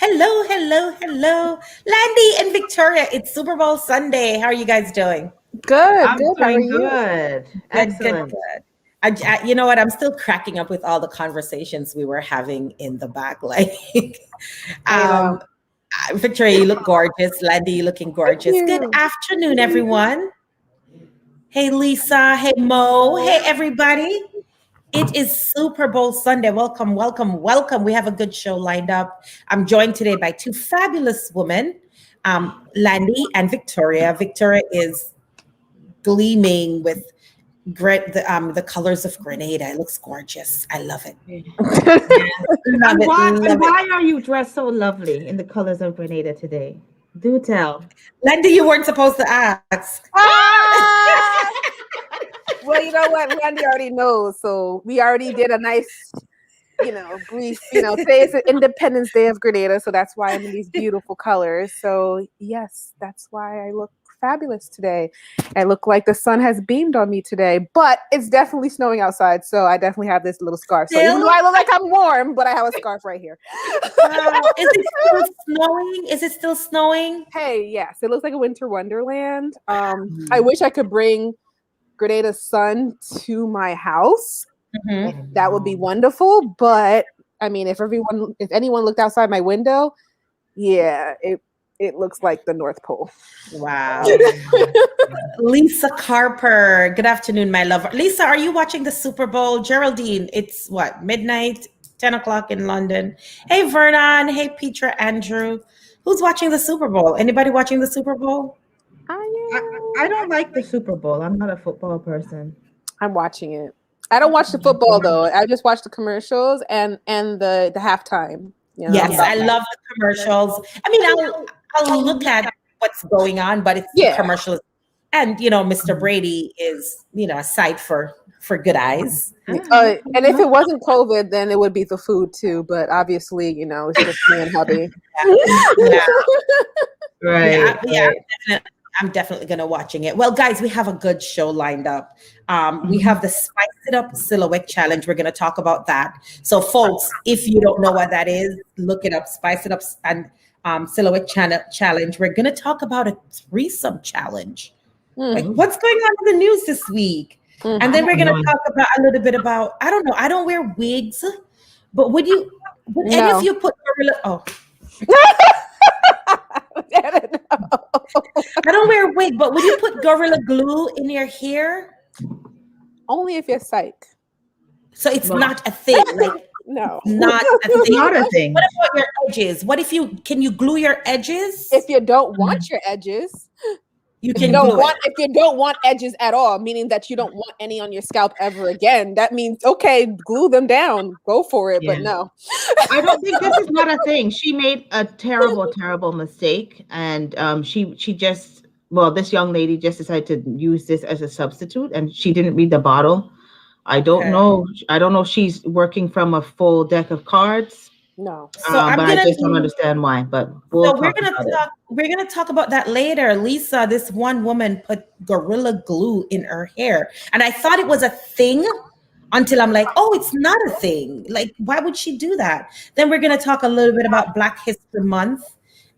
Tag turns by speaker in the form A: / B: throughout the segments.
A: Hello, hello, hello. Landy and Victoria, it's Super Bowl Sunday. How are you guys doing?
B: Good,
C: I'm
B: good. How are
C: doing
B: you?
C: good. Excellent.
A: Good. You know what? I'm still cracking up with all the conversations we were having in the back. Like, Victoria, you look gorgeous. Landy, you looking gorgeous.
B: you.
A: Good afternoon, everyone. Hey, Lisa. Hey, Mo. Hey, everybody. It is Super Bowl Sunday. Welcome, welcome, welcome. We have a good show lined up. I'm joined today by two fabulous women, Landy and Victoria. Victoria is gleaming with the colors of Grenada. It looks gorgeous. I love it.
C: Why are you dressed so lovely in the colors of Grenada today? Do tell.
A: Landy, you weren't supposed to ask.
B: Well, you know what? Randy already knows. So we already did a nice, brief, today is Independence Day of Grenada. So that's why I'm in these beautiful colors. So yes, that's why I look fabulous today. I look like the sun has beamed on me today, but it's definitely snowing outside. So I definitely have this little scarf. So even though I look like I'm warm, but I have a scarf right here.
A: Is it still snowing? Is it still snowing?
B: Hey, yes. It looks like a winter wonderland. I wish I could bring Grenada's sun to my house.
A: Mm-hmm.
B: That would be wonderful. But I mean, if anyone looked outside my window, yeah, it looks like the North Pole.
A: Wow. Lisa Carper. Good afternoon, my lover. Lisa, are you watching the Super Bowl? Geraldine, it's what, midnight, 10 o'clock in London. Hey, Vernon. Hey, Petra, Andrew. Who's watching the Super Bowl? Anybody watching the Super Bowl?
C: I don't like the Super Bowl. I'm not a football person.
B: I'm watching it. I don't watch the football though. I just watch the commercials and the halftime.
A: Yes, I love the commercials. I mean, I'll look at what's going on, but it's the commercials. And Mr. Brady is a sight for good eyes.
B: And if it wasn't COVID, then it would be the food too. But obviously, it's just me and hubby.
C: Right.
A: Yeah, definitely. I'm definitely going to watching it. Well, guys, we have a good show lined up. We have the Spice It Up Silhouette Challenge. We're going to talk about that. So, folks, if you don't know what that is, look it up. Spice It Up and Silhouette Challenge. We're going to talk about a threesome challenge. Like, what's going on in the news this week? And then we're going to talk about a little bit about, I don't know, I don't wear wigs, but would any of you put I don't wear a wig, but would you put Gorilla Glue in your hair?
B: Only if you're psych.
A: So it's not a thing. Like
B: No.
A: Not a thing.
C: Not a thing.
A: What about your edges? What if can you glue your edges?
B: If you don't want your edges,
A: you
B: if
A: can
B: you don't
A: glue
B: want
A: it.
B: if you don't want edges at all, meaning that you don't want any on your scalp ever again, that means okay, glue them down, go for it. But
C: Yeah.
B: no.
C: I don't think this is not a thing. She made a terrible, terrible mistake, and she just this young lady just decided to use this as a substitute, and she didn't read the bottle. I don't
A: Okay.
C: know. I don't know if she's working from a full deck of cards,
B: No.
A: So I'm
C: but I
A: gonna
C: just don't understand why. But
A: So
C: we'll
A: we're
C: talk
A: gonna
C: about it.
A: talk. We're gonna talk about that later. Lisa, this one woman put Gorilla Glue in her hair, and I thought it was a thing until I'm like, oh, it's not a thing. Like, why would she do that? Then we're gonna talk a little bit about Black History Month,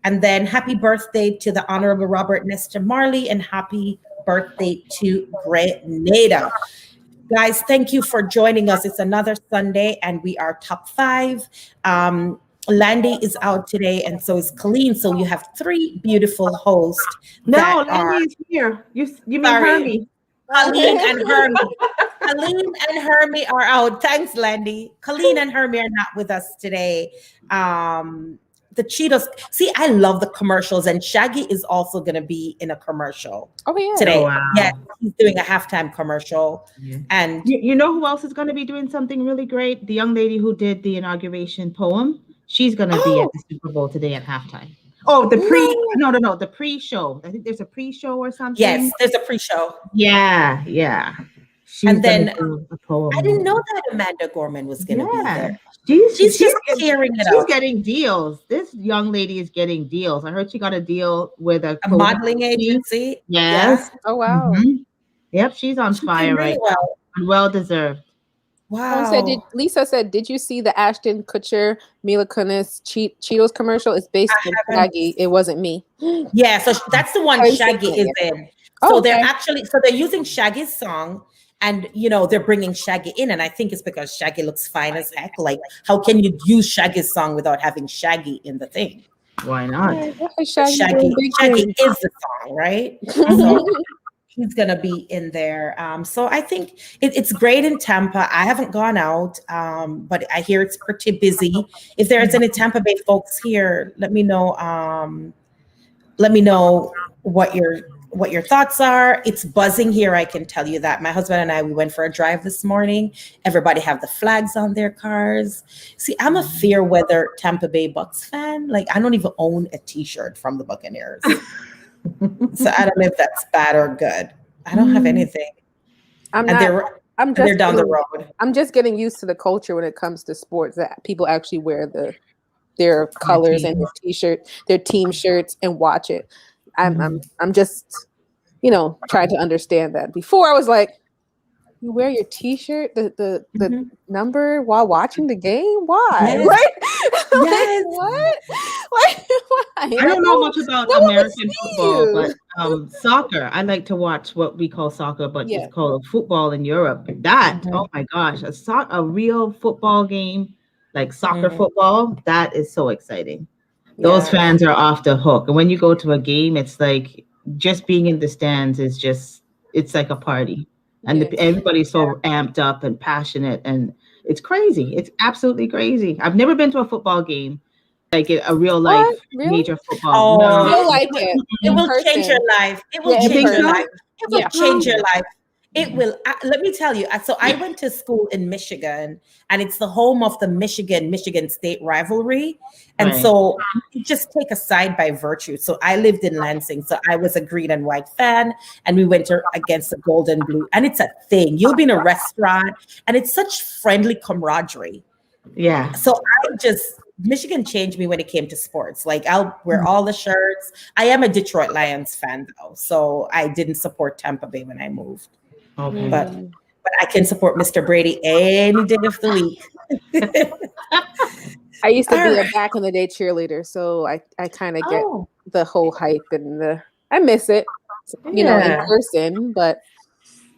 A: and then happy birthday to the Honorable Robert Nesta Marley, and happy birthday to Grenada. Guys, thank you for joining us. It's another Sunday, and we are top 5. Landy is out today, and so is Colleen. So you have 3 beautiful hosts.
C: No,
A: that are
C: Landy's here. You mean
A: Sorry.
C: Hermie?
A: Colleen and Hermie. Colleen and Hermie are out. Thanks, Landy. Colleen and Hermie are not with us today. The Cheetos. See, I love the commercials, and Shaggy is also going to be in a commercial
B: Oh yeah.
A: today.
C: Oh, wow.
A: Yes, he's doing a halftime commercial,
C: Yeah.
A: and
C: You know who else is going to be doing something really great? The young lady who did the inauguration poem. She's going to be at the Super Bowl today at halftime. Oh, the pre-show. I think there's a pre-show or something.
A: yes, there's a pre-show.
C: Yeah. She's
A: And then
C: gonna do a poem.
A: I didn't know that Amanda Gorman was going to be there.
C: She's
A: just tearing it
C: She's
A: up.
C: getting deals. This young lady is getting deals. I heard she got a deal with a
A: A modeling agency.
C: Yes.
B: Oh wow.
C: Mhm. Yep, she's on
A: She's
C: fire
A: doing really
C: right
A: well.
C: now. Well deserved.
A: Wow.
B: Lisa said, did you see the Ashton Kutcher, Mila Kunis Cheetos commercial? It's based on
A: haven't.
B: Shaggy. It wasn't me.
A: Yeah, so that's the one
B: I'm
A: Shaggy
B: thinking
A: is
B: it.
A: in.
B: Oh,
A: So
B: okay.
A: they're using Shaggy's song, and they're bringing Shaggy in, and I think it's because Shaggy looks fine as heck. Like, how can you use Shaggy's song without having Shaggy in the thing?
C: Why not?
B: Shaggy
A: Shaggy
B: doing big
A: is
B: things.
A: the song, right? So he's gonna be in there. So I think it's great in Tampa. I haven't gone out, but I hear it's pretty busy. If there's any Tampa Bay folks here, let me know. Let me know what your thoughts are. It's buzzing here, I can tell you that. My husband and I, we went for a drive this morning. Everybody have the flags on their cars. See, I'm a fair weather Tampa Bay Bucks fan. Like, I don't even own a t-shirt from the Buccaneers. So I don't know if that's bad or good. I don't have anything.
B: I'm
A: And
B: not.
A: they're down the road.
B: I'm just getting used to the culture when it comes to sports that people actually wear their colors and their t-shirt, their team shirts, and watch it. I'm just, trying to understand that. Before I was like, you wear your t-shirt, the number while watching the game? Why?
A: Yes.
B: Right?
A: Yes.
B: What? Like, why?
C: I don't know much about
B: no one would
C: American
B: see
C: football,
B: you.
C: but soccer. I like to watch what we call soccer, but
B: Yeah.
C: it's called football in Europe. That, oh my gosh, a real football game, like soccer football, that is so exciting. Those fans are off the hook. And when you go to a game, it's like just being in the stands it's like a party. And everybody's so amped up and passionate, and it's crazy. It's absolutely crazy. I've never been to a football game, like a real life
B: Really?
C: major football.
A: Oh,
B: You'll like it.
A: It
B: in
A: will
B: person.
A: change your life. It will
B: Yeah, in
A: change your
B: person.
A: life. It will
B: Yeah.
A: change your life. It will. Let me tell you. So I went to school in Michigan, and it's the home of the Michigan State rivalry. And
C: Right.
A: so you just take a side by virtue. So I lived in Lansing, so I was a green and white fan, and we went against the gold and blue. And it's a thing. You'll be in a restaurant, and it's such friendly camaraderie.
C: Yeah.
A: So Michigan changed me when it came to sports. Like, I'll wear all the shirts. I am a Detroit Lions fan though, so I didn't support Tampa Bay when I moved.
C: Okay.
A: But I can support Mr. Brady any day of the week.
B: I used to be
A: All
B: a
A: right.
B: back in the day cheerleader, so I kind of get
A: Oh,
B: the whole hype and I miss it, in person, but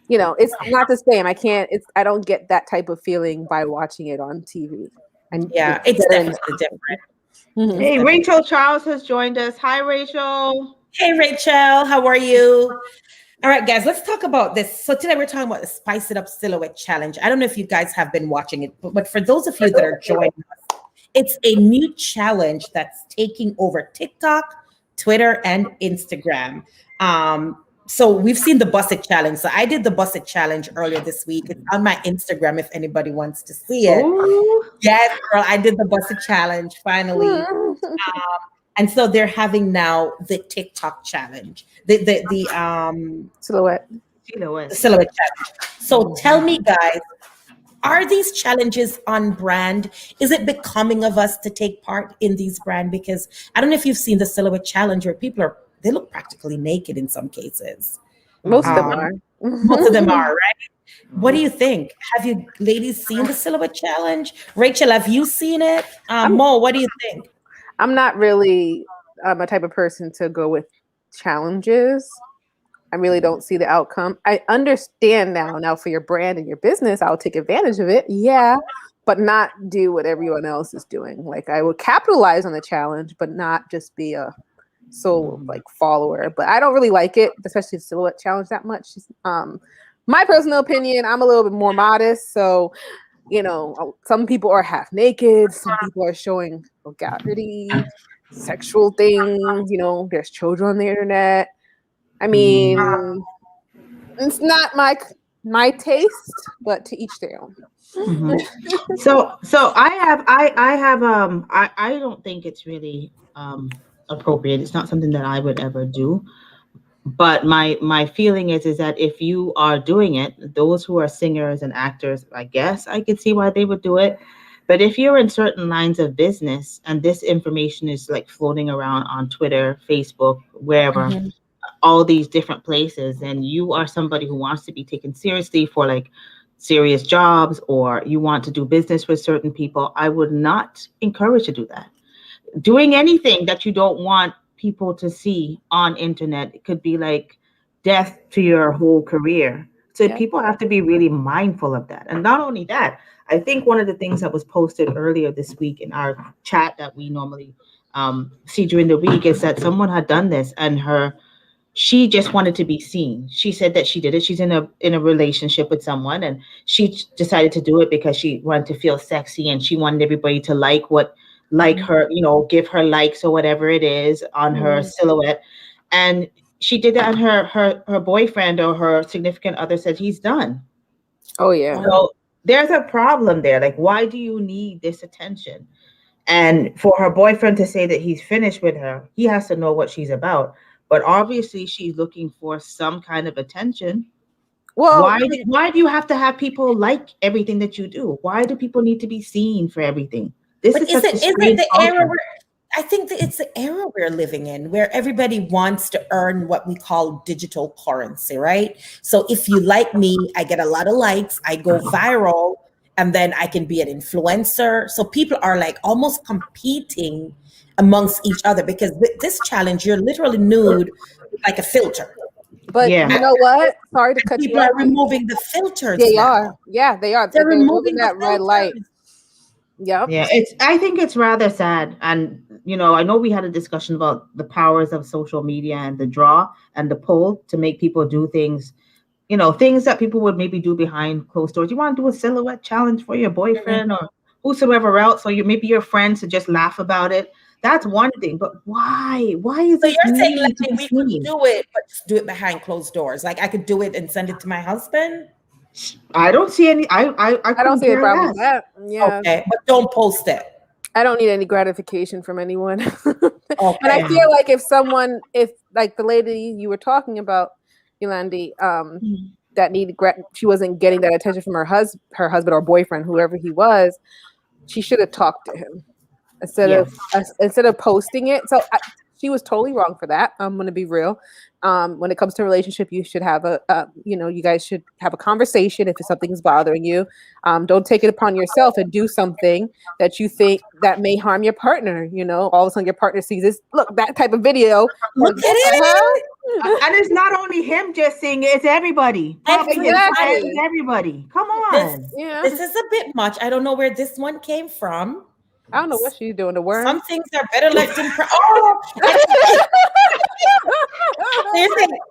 B: it's not the same. I don't get that type of feeling by watching it on TV. And
A: yeah, it's definitely different.
B: Mhm.
C: Hey, Rachel Charles has joined us. Hi, Rachel.
A: Hey, Rachel, how are you? All right, guys, let's talk about this. So today we're talking about the Spice It Up Silhouette Challenge. I don't know if you guys have been watching it, but for those of you that are joining us, it's a new challenge that's taking over TikTok, Twitter, and Instagram. So we've seen the Bust It Challenge. So I did the Bust It Challenge earlier this week. It's on my Instagram if anybody wants to see it.
C: Ooh.
A: Yes, girl, I did the Bust It Challenge finally. And so they're having now the TikTok challenge, the
B: Silhouette.
A: silhouette challenge. So tell me, guys, are these challenges on brand? Is it becoming of us to take part in these brand? Because I don't know if you've seen the silhouette challenge where they look practically naked in some cases.
B: Most of them are.
A: Most of them are, right? What do you think? Have you ladies seen the silhouette challenge? Rachel, have you seen it? Mo, what do you think?
B: I'm not really a type of person to go with challenges. I really don't see the outcome. I understand now for your brand and your business, I'll take advantage of it. Yeah, but not do what everyone else is doing. Like I would capitalize on the challenge, but not just be a sole like follower. But I don't really like it, especially the silhouette challenge that much. My personal opinion, I'm a little bit more modest. So, you know, some people are half naked. Some people are showing vulgarity, sexual things. You know, there's children on the internet. I mean, it's not my taste, but to each their own.
C: Mm-hmm. So I don't think it's really appropriate. It's not something that I would ever do. But my feeling is that if you are doing it, those who are singers and actors, I guess I could see why they would do it. But if you're in certain lines of business and this information is like floating around on Twitter, Facebook, wherever, all these different places, and you are somebody who wants to be taken seriously for like serious jobs, or you want to do business with certain people, I would not encourage to do that. Doing anything that you don't want people to see on internet, it could be like death to your whole career. So people have to be really mindful of that. And not only that, I think one of the things that was posted earlier this week in our chat that we normally see during the week is that someone had done this and she just wanted to be seen. She said that she did it. She's in a relationship with someone and she decided to do it because she wanted to feel sexy and she wanted everybody to like her, you know, give her likes or whatever it is on her silhouette. And she did that and her boyfriend or her significant other said he's done.
B: Oh yeah.
C: So there's a problem there. Like, why do you need this attention? And for her boyfriend to say that he's finished with her, he has to know what she's about. But obviously she's looking for some kind of attention. Well, why do you have to have people like everything that you do? Why do people need to be seen for everything? Is it the
A: era I think that it's the era we're living in where everybody wants to earn what we call digital currency, right? So if you like me, I get a lot of likes, I go viral, and then I can be an influencer. So people are like almost competing amongst each other because with this challenge, you're literally nude like a filter.
B: But you know what? Sorry to cut you off.
A: People are removing the filters.
B: They are. Yeah, they are.
A: They're removing
B: that red light. Yep.
C: Yeah, I think it's rather sad. And, you know, I know we had a discussion about the powers of social media and the draw and the pull to make people do things, you know, things that people would maybe do behind closed doors. You want to do a silhouette challenge for your boyfriend or whosoever else, or maybe your friends to just laugh about it. That's one thing, but why? Why is it?
A: So you're saying like we could do it, but just do it behind closed doors. Like I could do it and send it to my husband.
C: I don't see any. I
B: don't see a problem with that. Yeah.
A: Okay, but don't post it.
B: I don't need any gratification from anyone.
A: Okay.
B: And I feel like if like the lady you were talking about, Yolandi, that needed she wasn't getting that attention from her husband or boyfriend, whoever he was, she should have talked to him instead of posting it. So she was totally wrong for that. I'm going to be real. When it comes to a relationship, you should have you guys should have a conversation if something's bothering you. Don't take it upon yourself and do something that you think that may harm your partner. You know, all of a sudden your partner sees this, that type of video.
A: Look at it.
C: And it's not only him just seeing it, it's everybody.
B: Exactly.
C: It's everybody. Come on.
A: This is a bit much. I don't know where this one came from.
B: I don't know what she's doing to worm.
A: Some things are better left in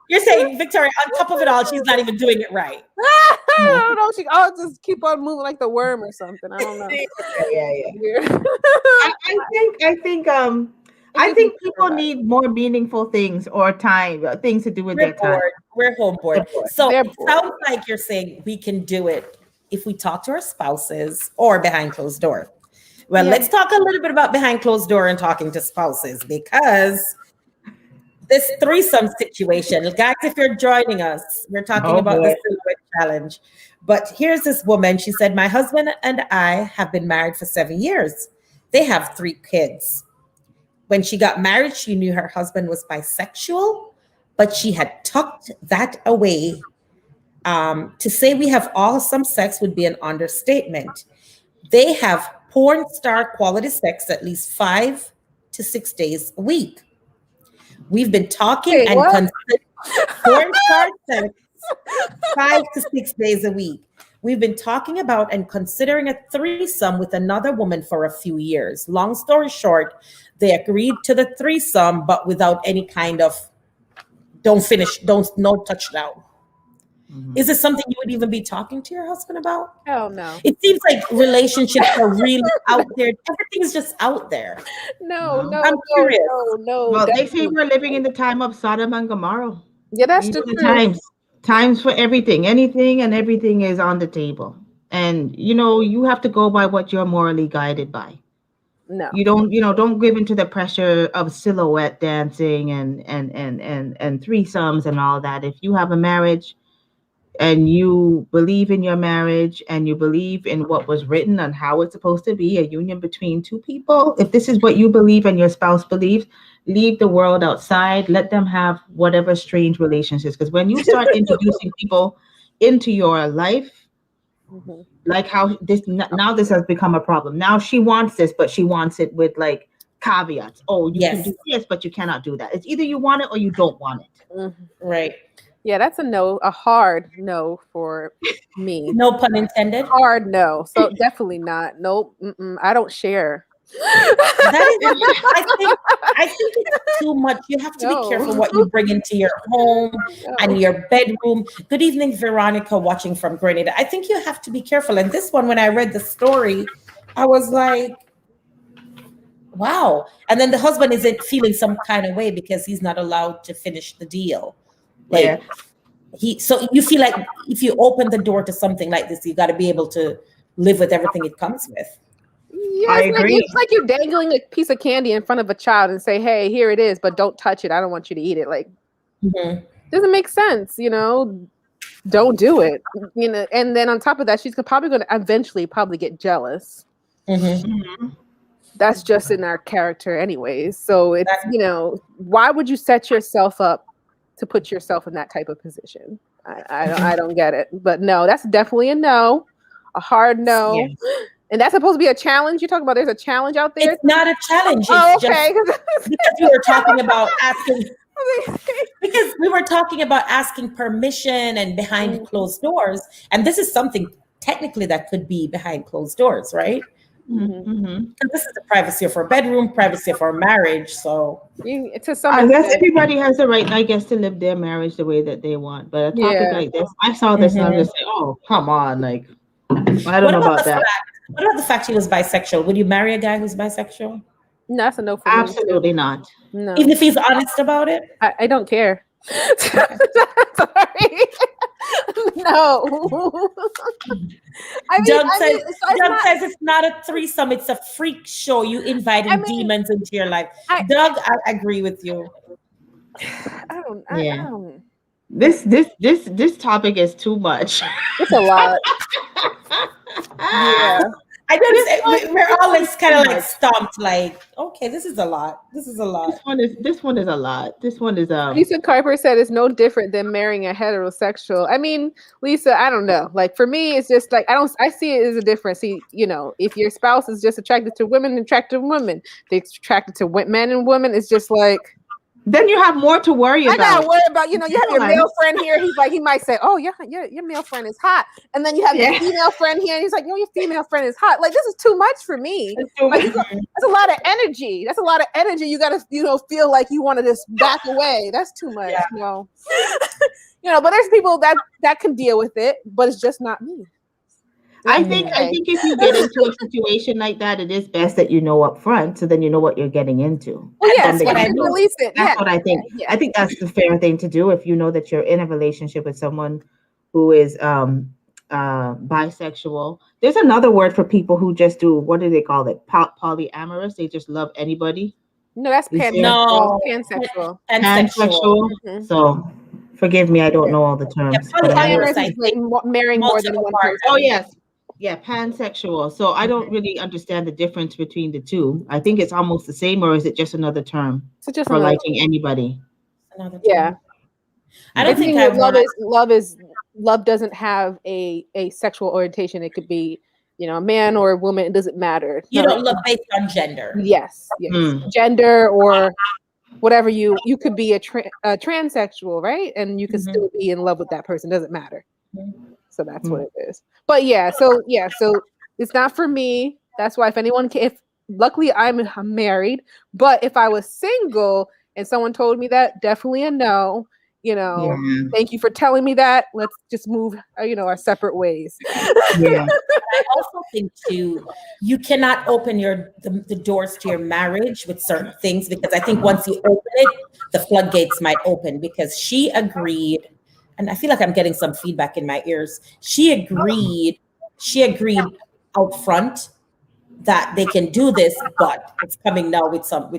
A: you're saying Victoria, on top of it all, she's not even doing it right.
B: I don't know. I'll just keep on moving like the worm or something. I don't know.
C: Yeah. I think people need more meaningful things or time, things to do with their time.
A: We're home bored. So
B: They're
A: it
B: bored.
A: sounds like you're saying we can do it if we talk to our spouses or behind closed door. Well,
B: Yeah.
A: let's talk a little bit about behind closed door and talking to spouses, because this threesome situation, guys, if you're joining us, we're talking about the silhouette challenge. But here's this woman. She said, my husband and I have been married for 7 years. They have 3 kids. When she got married, she knew her husband was bisexual, but she had tucked that away. To say we have awesome sex would be an understatement. They have porn star quality sex at least 5 to 6 days a week. We've been talking
B: Wait,
A: and
B: what?
A: porn star sex 5 to 6 days a week. We've been talking about and considering a threesome with another woman for a few years. Long story short, they agreed to the threesome, but without any kind of no touchdown. Is this something you would even be talking to your husband about?
B: Hell no.
A: It seems like relationships are really out there. Everything's just out there.
B: No.
A: I'm curious.
B: No.
C: Well, they say
B: definitely.
C: we're living in the time of Sodom and Gomorrah.
B: Yeah, that's
C: These
B: the
C: are the
B: truth.
C: times for everything. Anything and everything is on the table. And you have to go by what you're morally guided by.
B: No.
C: You don't give into the pressure of silhouette dancing and threesomes and all that. If you have a marriage and you believe in your marriage and you believe in what was written on how it's supposed to be, a union between 2 people, if this is what you believe and your spouse believes, leave the world outside. Let them have whatever strange relationships. Because when you start introducing people into your life,
B: Mhm.
C: like how this has become a problem. Now she wants this, but she wants it with like caveats. Oh, you can
A: Yes.
C: do this, but you cannot do that. It's either you want it or you don't want it.
B: Mhm.
A: Right.
B: Yeah, that's a hard no for me.
A: No pun intended.
B: Hard no. So definitely not. Nope. I don't share.
A: I think it's too much. You have to
B: No.
A: be careful what you bring into your home and your bedroom. Good evening, Veronica, watching from Grenada. I think you have to be careful. And this one, when I read the story, I was like, wow. And then the husband isn't feeling some kind of way because he's not allowed to finish the deal. Like so you feel like if you open the door to something like this, you got to be able to live with everything it comes with.
B: Yeah,
C: I agree.
B: It's like you're dangling a piece of candy in front of a child and say, "Hey, here it is, but don't touch it. I don't want you to eat it." Like, doesn't make sense, Don't do it, And then on top of that, she's probably going to eventually probably get jealous. That's just in our character, anyways. So it's why would you set yourself up to put yourself in that type of position? I don't get it. But no, that's definitely a no, a hard no.
A: Yeah.
B: And that's supposed to be a challenge. You talk about there's a challenge out there.
A: It's not a challenge.
B: Oh,
A: It's
B: okay.
A: just because we were talking about asking. Because we were talking about asking permission and behind closed doors, and this is something technically that could be behind closed doors, right? Because this is the privacy of our bedroom, privacy of our marriage. So
B: to some
C: I guess
B: extent.
C: everybody has the right, to live their marriage the way that they want. But a topic
B: Yeah.
C: like this, I saw this and I'm just like, oh, come on. Like, I don't know about that.
A: What about the fact he was bisexual? Would you marry a guy who's bisexual?
B: No, that's a no for me.
C: Absolutely not.
B: No,
A: Even if he's honest about it?
B: I don't care. Sorry. No.
A: Doug says it's not a threesome, it's a freak show. You inviting demons into your life. Doug, I agree with you.
B: I don't.
C: This topic is too much.
B: It's a lot. Yeah.
A: I noticed we're all kind of like stumped, like, okay, this is a lot. This is a lot.
C: This one is a lot. This one is
B: Lisa Carper said it's no different than marrying a heterosexual. I mean, Lisa, I don't know. Like for me, it's just like I see it as a difference. See, if your spouse is just attracted to women, attracted to women, they're attracted to men and women, it's just like
C: then you have more to worry about.
B: I gotta worry about, you have your male friend here. He might say, "Oh, yeah, your male friend is hot," and then you have your female friend here, and he's like, "No, your female friend is hot." Like this is too much for me. That's a lot of energy. That's a lot of energy. You gotta, feel like you want to just back away. That's too much. Yeah. No. But there's people that can deal with it, but it's just not me.
C: I think if you get into a situation like that, it is best that you know up front, so then you know what you're getting into.
B: Well, yes,
C: From the
B: but I
C: get-go.
B: release it.
C: That's what I think.
B: Yeah.
C: I think that's the fair thing to do if you know that you're in a relationship with someone who is bisexual. There's another word for people who just do, what do they call it? Polyamorous. They just love anybody.
B: No, that's
C: Is there-
A: No.
B: pansexual.
C: Pansexual.
B: Mhm.
C: So forgive me, I don't know all the terms.
A: Yeah,
C: but I know-
B: Polyamorous is like marrying more than
A: multiple
B: one person.
C: Oh yes. Yeah, pansexual. So I don't really understand the difference between the two. I think it's almost the same, or is it just another term
B: So just
C: for
B: another-
C: liking anybody?
A: Another
B: Yeah.
A: time. I don't think I
B: love doesn't have a sexual orientation. It could be, a man or a woman. It doesn't matter.
A: You don't love based on gender.
B: Yes. Gender or whatever you could be a transsexual, right? And you can still be in love with that person. Doesn't matter. So that's what it is. But so it's not for me. That's why luckily I'm married, but if I was single and someone told me that, definitely a no. Thank you for telling me that. Let's just move, our separate ways.
C: Yeah.
A: I also think too, you cannot open the doors to your marriage with certain things, because I think once you open it, the floodgates might open, because she agreed, and I feel like I'm getting some feedback in my ears. She agreed out front that they can do this, but it's coming now with some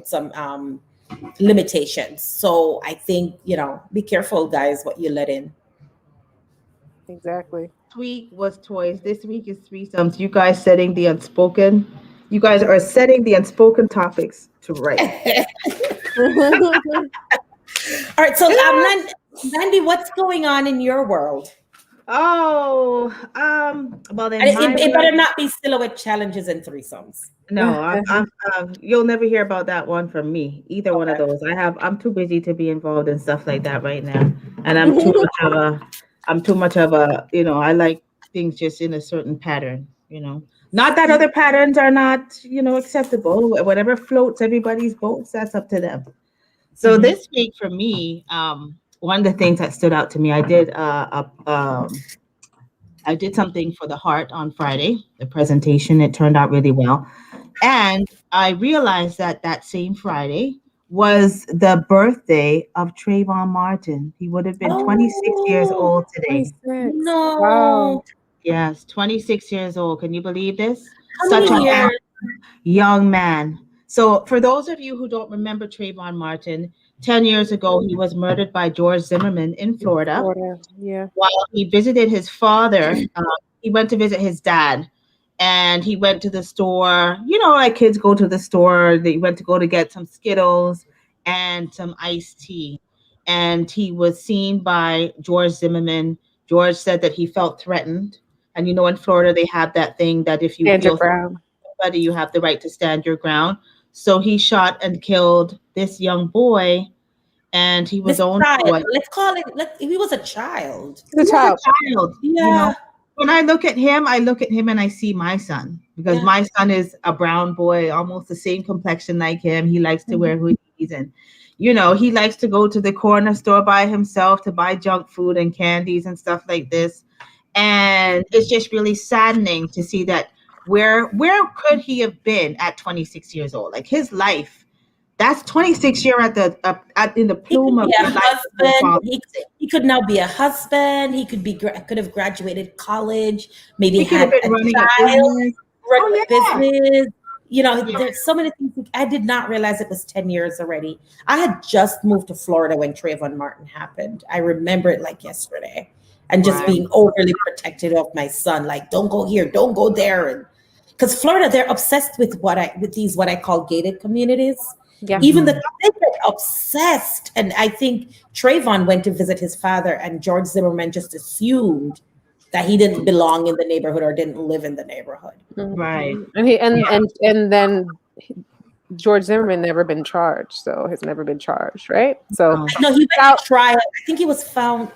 A: limitations. So I think, be careful, guys, what you let in.
B: Exactly.
C: Last week was toys. This week is threesomes. You guys setting the unspoken. You guys are setting the unspoken topics to right.
A: All right. So, Mandy, what's going on in your world?
C: Oh, well then
A: It better not be silhouette challenges and threesomes.
C: No, you'll never hear about that one from me. Either one of those. I'm too busy to be involved in stuff like that right now, and I'm too much of a. I like things just in a certain pattern. Not that other patterns are not acceptable. Whatever floats everybody's boats, that's up to them. So this week for me, one of the things that stood out to me, I did something for the Heart on Friday, the presentation. It turned out really well. And I realized that same Friday was the birthday of Trayvon Martin. He would have been 26 years old today.
B: 26.
A: No.
B: Wow.
C: Yes, 26 years old. Can you believe this?
A: How
C: Such
A: many
C: a
A: years?
C: young man. So for those of you who don't remember Trayvon Martin, 10 years ago, he was murdered by George Zimmerman in Florida.
B: Yeah.
C: While he visited his father, he went to visit his dad, and he went to the store. Like kids go to the store. They went to go to get some Skittles and some iced tea. And he was seen by George Zimmerman. George said that he felt threatened. And in Florida, they have that thing that if you feel somebody, you have the right to stand your ground. So he shot and killed this young boy, and he was only
A: let's call it. He was a child.
B: The child.
A: Yeah.
C: When I look at him and I see my son, because my son is a brown boy, almost the same complexion like him. He likes to wear hoodies, and he likes to go to the corner store by himself to buy junk food and candies and stuff like this. And it's just really saddening to see that where could he have been at 26 years old? Like his life, that's 26 years in the plume of his life.
A: He could now be a husband. He could have graduated college. Maybe
C: he could have been running
A: a business. There's so many things. I did not realize it was 10 years already. I had just moved to Florida when Trayvon Martin happened. I remember it like yesterday, and just being overly protective of my son. Like, don't go here, don't go there, and because Florida, they're obsessed with what I call gated communities.
B: Yeah.
A: Even they get obsessed. And I think Trayvon went to visit his father, and George Zimmerman just assumed that he didn't belong in the neighborhood or didn't live in the neighborhood.
C: Right.
B: And then George Zimmerman never been charged, so has never been charged, right? So
A: no, he went to trial. I think he was found.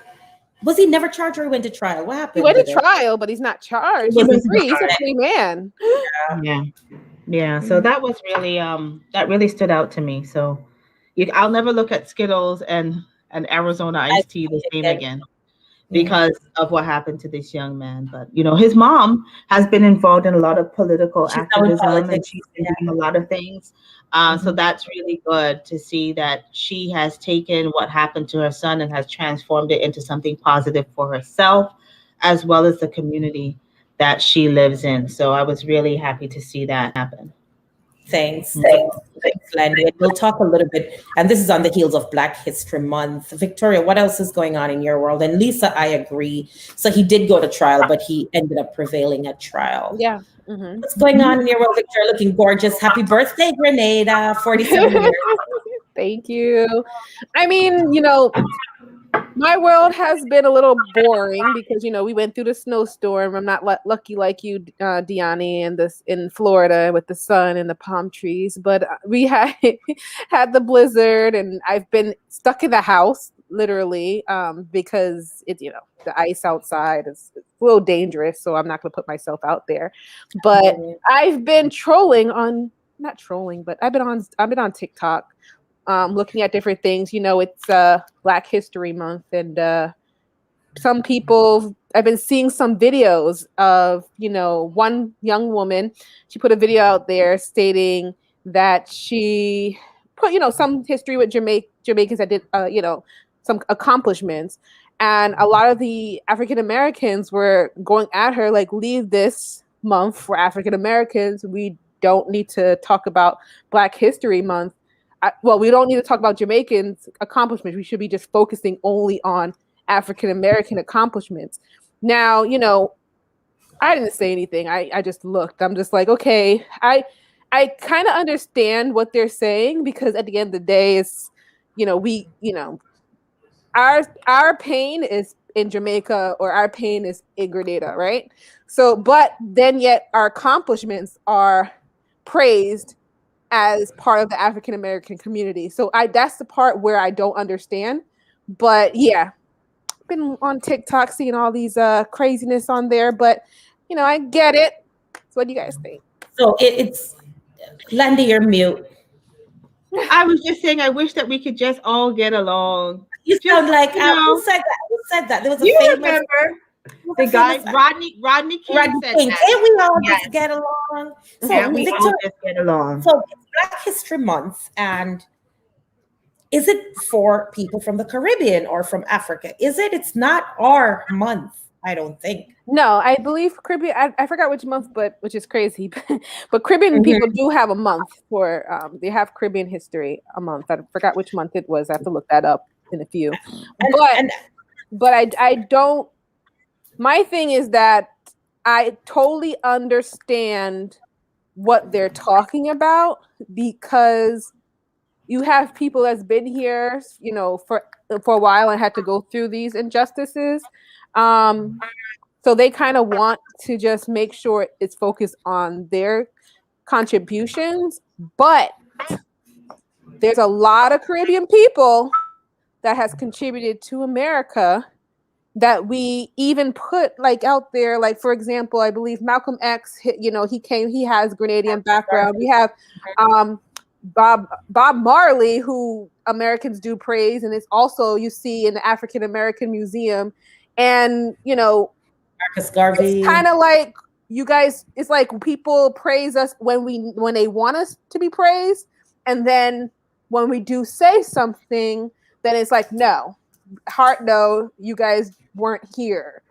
A: Was he never charged, or he went to trial? What happened?
B: He went to trial, but he's not charged. He's a free man.
C: Yeah. So that was really that really stood out to me. So I'll never look at Skittles and Arizona iced tea the same again. because of what happened to this young man. But his mom has been involved in a lot of political
A: She's now in
C: activism, and
A: politics.
C: she's been
A: Yeah.
C: doing a lot of things. So that's really good to see that she has taken what happened to her son and has transformed it into something positive for herself, as well as the community that she lives in. So I was really happy to see that happen.
A: Thanks, Landy. And we'll talk a little bit, and this is on the heels of Black History Month. Victoria, what else is going on in your world? And Lisa, I agree. So he did go to trial, but he ended up prevailing at trial.
B: Yeah.
A: What's going on in your world, Victoria? Looking gorgeous. Happy birthday, Grenada. 47 years.
B: Thank you. I mean, my world has been a little boring because we went through the snowstorm. I'm not lucky like you, Deani, in Florida with the sun and the palm trees, but we had the blizzard, and I've been stuck in the house literally because the ice outside is a little dangerous, so I'm not going to put myself out there. But I've been not trolling, but I've been on TikTok. Looking at different things, it's Black History Month, and some people, I've been seeing some videos of, one young woman, she put a video out there stating that she put, some history with Jamaicans that did, some accomplishments. And a lot of the African Americans were going at her like, leave this month for African Americans. We don't need to talk about Black History Month. We don't need to talk about Jamaicans' accomplishments. We should be just focusing only on African American accomplishments. Now, I didn't say anything. I just looked. I'm just like, okay, I kind of understand what they're saying, because at the end of the day, it's, our pain is in Jamaica, or our pain is in Grenada, right? So, but then yet our accomplishments are praised as part of the African American community. So that's the part where I don't understand. But yeah, been on TikTok seeing all these craziness on there, but I get it. So what do you guys think?
A: So it's Landy, you're mute.
C: I was just saying, I wish that we could just all get along.
A: You sound like who said that? Who said that? There was a
C: remember the guy Rodney King said that.
A: And we all just get along. So
C: yeah, we all just get along.
A: So it's Black History Month, and is it for people from the Caribbean or from Africa? It's not our month, I don't think.
B: No, I believe Caribbean. I forgot which month, which is crazy. But Caribbean people do have a month for. They have Caribbean history a month. I forgot which month it was. I have to look that up in a few. But I don't. My thing is that I totally understand what they're talking about, because you have people that's been here, for a while and had to go through these injustices. So they kind of want to just make sure it's focused on their contributions. But there's a lot of Caribbean people that has contributed to America that we even put out there. Like, for example, I believe Malcolm X, he has Grenadian background. We have Bob Marley, who Americans do praise, and it's also, you see in the African American Museum. And
A: Marcus Garvey.
B: It's kind of like, you guys, it's like people praise us when they want us to be praised, and then when we do say something, then it's like, no, you guys weren't here.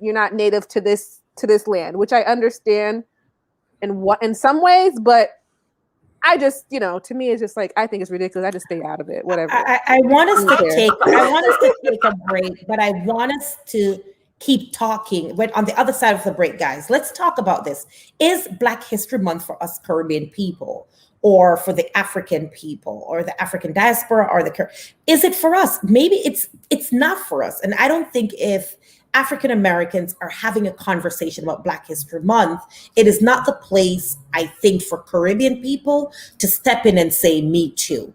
B: You're not native to this land, which I understand in some ways, but I just, to me, it's just like, I think it's ridiculous. I just stay out of it. Whatever.
A: I want us to take a break, but I want us to keep talking. But on the other side of the break, guys, let's talk about this. Is Black History Month for us Caribbean people, or for the African people, or the African diaspora, or is it for us? Maybe it's not for us. And I don't think if African Americans are having a conversation about Black History Month, it is not the place, I think, for Caribbean people to step in and say, me too.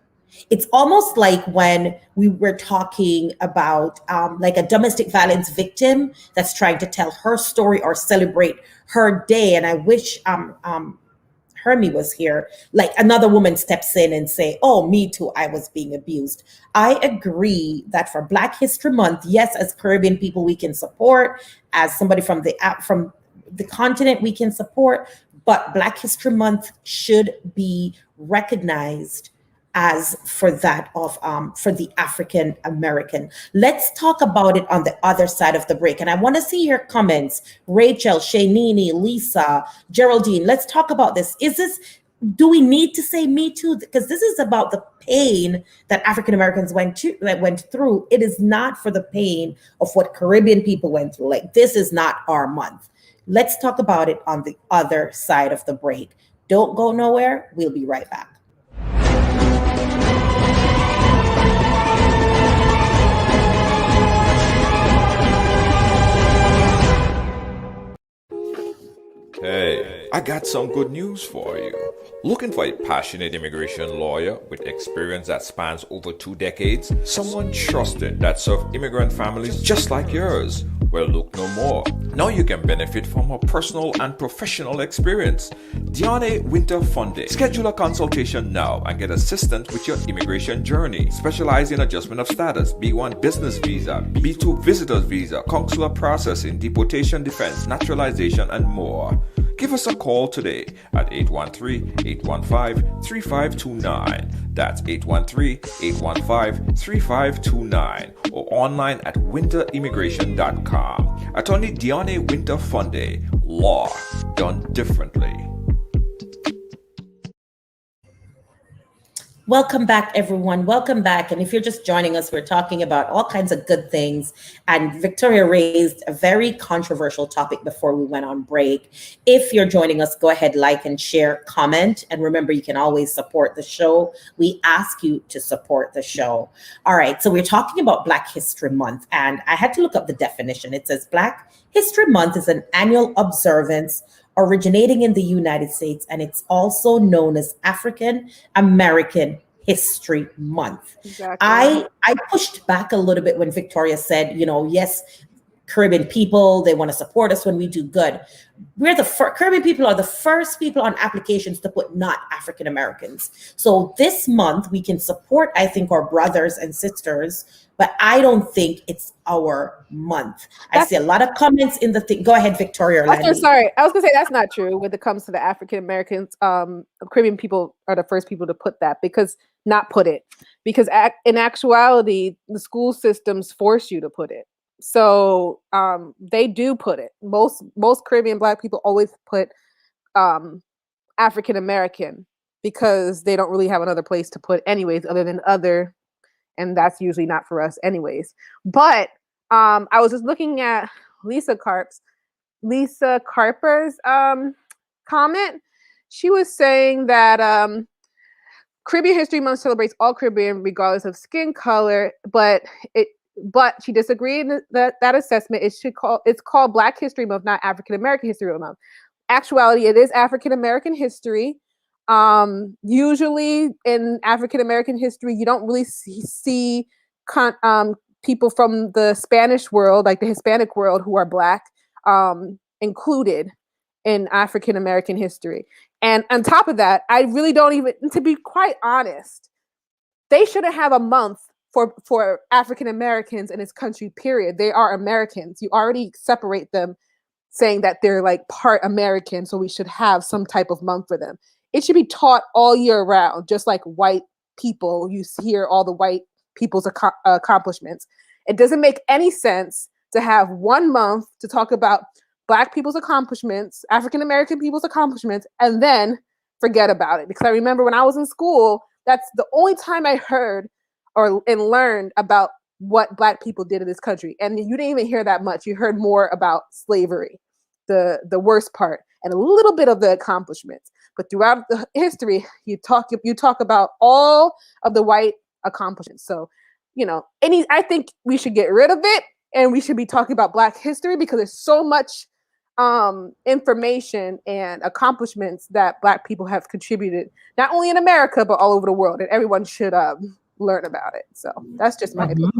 A: It's almost like when we were talking about like a domestic violence victim that's trying to tell her story or celebrate her day. And I wish Hermie was here, like another woman steps in and say, oh, me too, I was being abused. I agree that for Black History Month, yes, as Caribbean people, we can support, as somebody from the continent, we can support, but Black History Month should be recognized as for that of for the African American. Let's talk about it on the other side of the break. And I want to see your comments. Rachel, Shaynini, Lisa, Geraldine, let's talk about this. Do we need to say Me Too? Because this is about the pain that African Americans went through. It is not for the pain of what Caribbean people went through. Like, this is not our month. Let's talk about it on the other side of the break. Don't go nowhere. We'll be right back.
D: Hey, I got some good news for you. Looking for a passionate immigration lawyer with experience that spans over 2 decades? Someone trusted that served immigrant families just like yours? Well, look no more. Now you can benefit from her personal and professional experience. Diane Winter Funding. Schedule a consultation now and get assistance with your immigration journey. Specialize in adjustment of status, B1 business visa, B2 visitors visa, consular processing, deportation defense, naturalization, and more. Give us a call today at 813-815-3529. That's 813-815-3529 or online at winterimmigration.com. Attorney Diane Winter Funde. Law done differently.
A: Welcome back, everyone. Welcome back. And if you're just joining us, we're talking about all kinds of good things. And Victoria raised a very controversial topic before we went on break. If you're joining us, go ahead, like and share, comment. And remember, you can always support the show. We ask you to support the show. All right. So we're talking about Black History Month. And I had to look up the definition. It says Black History Month is an annual observance originating in the United States, and it's also known as African American History Month.
B: Exactly.
A: I pushed back a little bit when Victoria said, yes, Caribbean people, they want to support us when we do good. Caribbean people are the first people on applications to put not African Americans. So this month we can support, I think, our brothers and sisters, but I don't think it's our month. I see a lot of comments in the thing. Go ahead, Victoria.
B: Sorry, I was gonna say that's not true when it comes to the African Americans. Caribbean people are the first people to put that because in actuality, the school systems force you to put it. So they do put it. Most Caribbean Black people always put African American because they don't really have another place to put anyways other than other, and that's usually not for us anyways. But I was just looking at Lisa Carper's comment. She was saying that Caribbean History Month celebrates all Caribbean regardless of skin color, but she disagreed that assessment. It's called Black History Month, not African American History Month. Actuality, it is African American history. Usually in African American history, you don't really see people from the Spanish world, like the Hispanic world, who are Black, included in African American history. And on top of that, I really don't even, to be quite honest, they shouldn't have a month for African Americans in this country, period. They are Americans. You already separate them, saying that they're like part American, so we should have some type of month for them. It should be taught all year round, just like white people. You hear all the white people's accomplishments. It doesn't make any sense to have 1 month to talk about Black people's accomplishments, African American people's accomplishments, and then forget about it. Because I remember when I was in school, that's the only time I heard and learned about what Black people did in this country. And you didn't even hear that much. You heard more about slavery, the worst part, and a little bit of the accomplishments. But throughout the history, you talk about all of the white accomplishments. So, I think we should get rid of it, and we should be talking about Black history because there's so much information and accomplishments that Black people have contributed, not only in America, but all over the world. And everyone should learn about it. So that's just my opinion.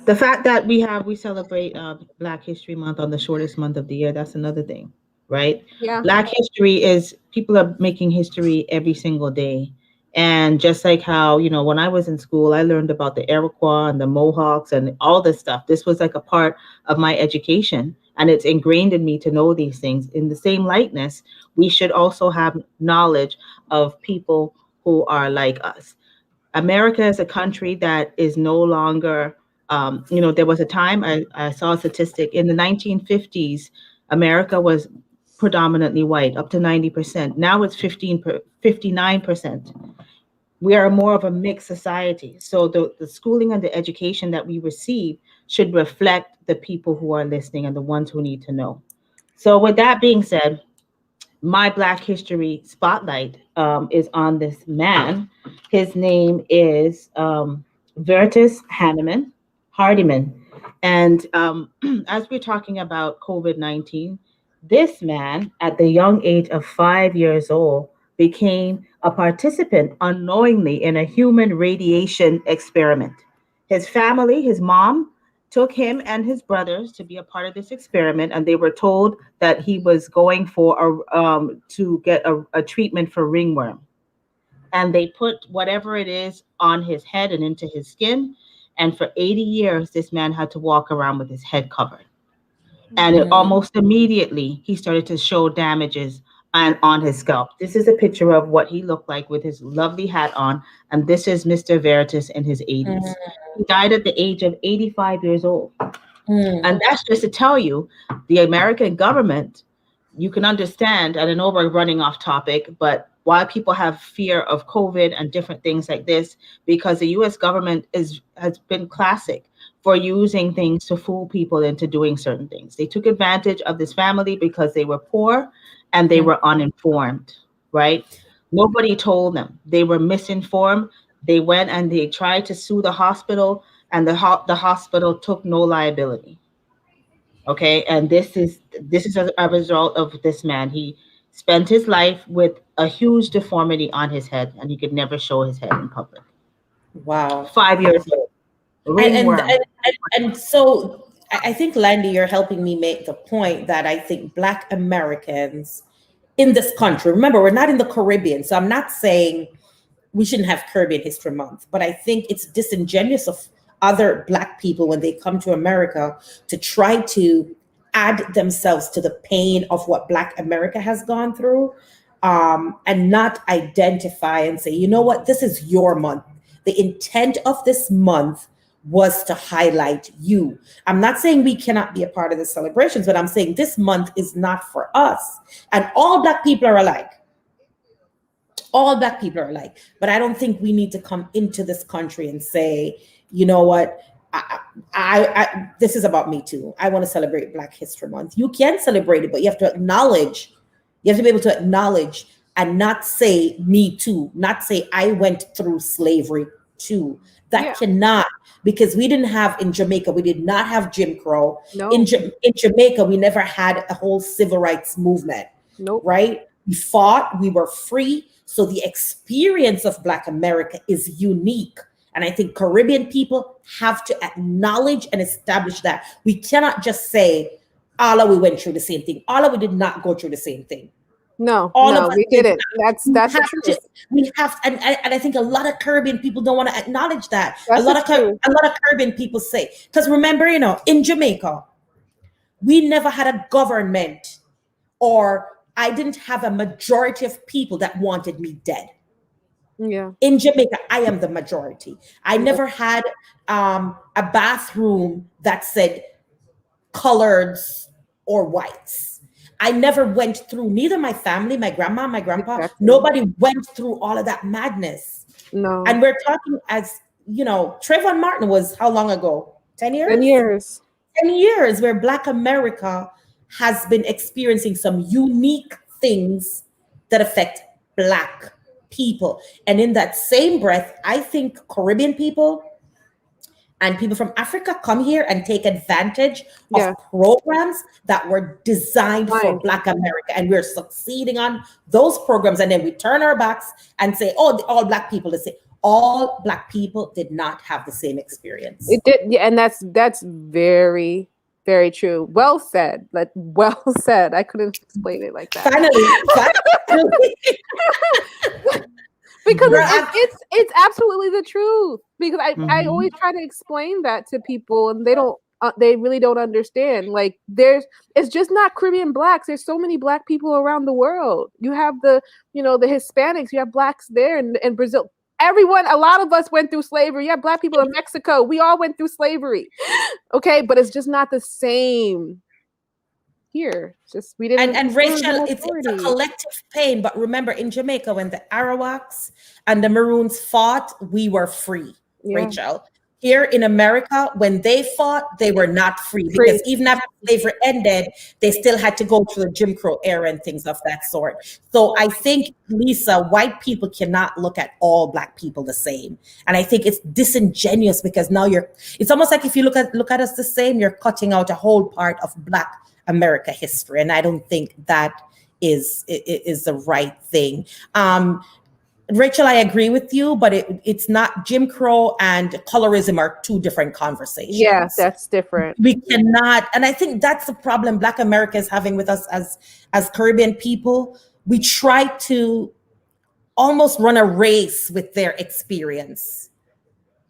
C: The fact that we celebrate Black History Month on the shortest month of the year, that's another thing. right?
B: Yeah.
C: Black history is, people are making history every single day. And just like how, when I was in school, I learned about the Iroquois and the Mohawks and all this stuff. This was like a part of my education, and it's ingrained in me to know these things. In the same likeness, we should also have knowledge of people who are like us. America is a country that is no longer, there was a time I saw a statistic in the 1950s, America was predominantly white, up to 90%. Now it's 59%. We are more of a mixed society. So the schooling and the education that we receive should reflect the people who are listening and the ones who need to know. So with that being said, my Black History spotlight is on this man. His name is Vertus Hardiman. And as we're talking about COVID-19, this man, at the young age of 5 years old, became a participant unknowingly in a human radiation experiment. His family, his mom, took him and his brothers to be a part of this experiment, and they were told that he was going for to get a treatment for ringworm. And they put whatever it is on his head and into his skin, and for 80 years this man had to walk around with his head covered. And almost immediately he started to show damages on his scalp. This is a picture of what he looked like with his lovely hat on, and this is Mr. Vertus in his 80s. He died at the age of 85 years old. And that's just to tell you, the American government, you can understand, and I know we're running off topic, but why people have fear of COVID and different things like this, because the US government has been classic for using things to fool people into doing certain things. They took advantage of this family because they were poor and they were uninformed, right? Nobody told them. They were misinformed. They went and they tried to sue the hospital, and the hospital took no liability. Okay, and this is a result of this man. He spent his life with a huge deformity on his head, and he could never show his head in public.
A: Wow.
C: 5 years old.
A: And so I think, Landy, you're helping me make the point that I think Black Americans in this country, remember, we're not in the Caribbean, so I'm not saying we shouldn't have Caribbean History Month, but I think it's disingenuous of other Black people when they come to America to try to add themselves to the pain of what Black America has gone through, and not identify and say, you know what, this is your month. The intent of this month was to highlight you. I'm not saying we cannot be a part of the celebrations, but I'm saying this month is not for us. And all Black people are alike. All Black people are alike. But I don't think we need to come into this country and say, you know what, I this is about me too. I want to celebrate Black History Month. You can celebrate it, but you have to acknowledge, you have to be able to acknowledge and not say me too, not say I went through slavery too. That cannot, because we didn't have, in Jamaica, we did not have Jim Crow.
B: No.
A: In Jamaica, we never had a whole civil rights movement.
B: Nope.
A: Right? We fought, we were free. So the experience of Black America is unique. And I think Caribbean people have to acknowledge and establish that. We cannot just say, Allah, we went through the same thing. Allah, we did not go through the same thing.
B: No,
A: All of us
B: we didn't. That's the truth.
A: We have, and I think a lot of Caribbean people don't want to acknowledge that.
B: That's
A: a lot of Caribbean people say, because remember, in Jamaica, we never had a government, or I didn't have a majority of people that wanted me dead.
B: Yeah.
A: In Jamaica, I am the majority. I never had a bathroom that said coloreds or whites. I never went through, neither my family, my grandma, my grandpa,
B: Exactly.
A: Nobody went through all of that madness.
B: No.
A: And we're talking, as you know, Trayvon Martin was how long ago? 10 years?
B: 10 years.
A: 10 years where Black America has been experiencing some unique things that affect Black people. And in that same breath, I think Caribbean people and people from Africa come here and take advantage of programs that were designed for Black America. And we're succeeding on those programs. And then we turn our backs and say, oh, all Black people, the same. All Black people did not have the same experience.
B: It did. Yeah, and that's very, Very true. Well said. Like, well said. I couldn't explain it like that.
A: Finally.
B: Because
A: Girl,
B: it's absolutely the truth. Because I
C: Mhm.
B: always try to explain that to people, and they really don't understand. Like, it's just not Caribbean blacks. There's so many black people around the world. You have the Hispanics. You have blacks there in Brazil. Everyone, a lot of us went through slavery. You have black people in Mexico. We all went through slavery. Okay, but it's just not the same here. It's just we didn't.
A: And Rachel, it's a collective pain. But remember, in Jamaica, when the Arawaks and the Maroons fought, we were free.
B: Yeah.
A: Rachel, here in America, when they fought, they were not free because even after slavery ended, they still had to go through the Jim Crow era and things of that sort. So I think, Lisa, white people cannot look at all black people the same, and I think it's disingenuous because now it's almost like if you look at us the same, you're cutting out a whole part of Black America history, and I don't think that is the right thing. Rachel, I agree with you, but it's not. Jim Crow and colorism are two different conversations.
B: Yeah, that's different.
A: We cannot, and I think that's the problem Black America is having with us as Caribbean people. We try to almost run a race with their experience.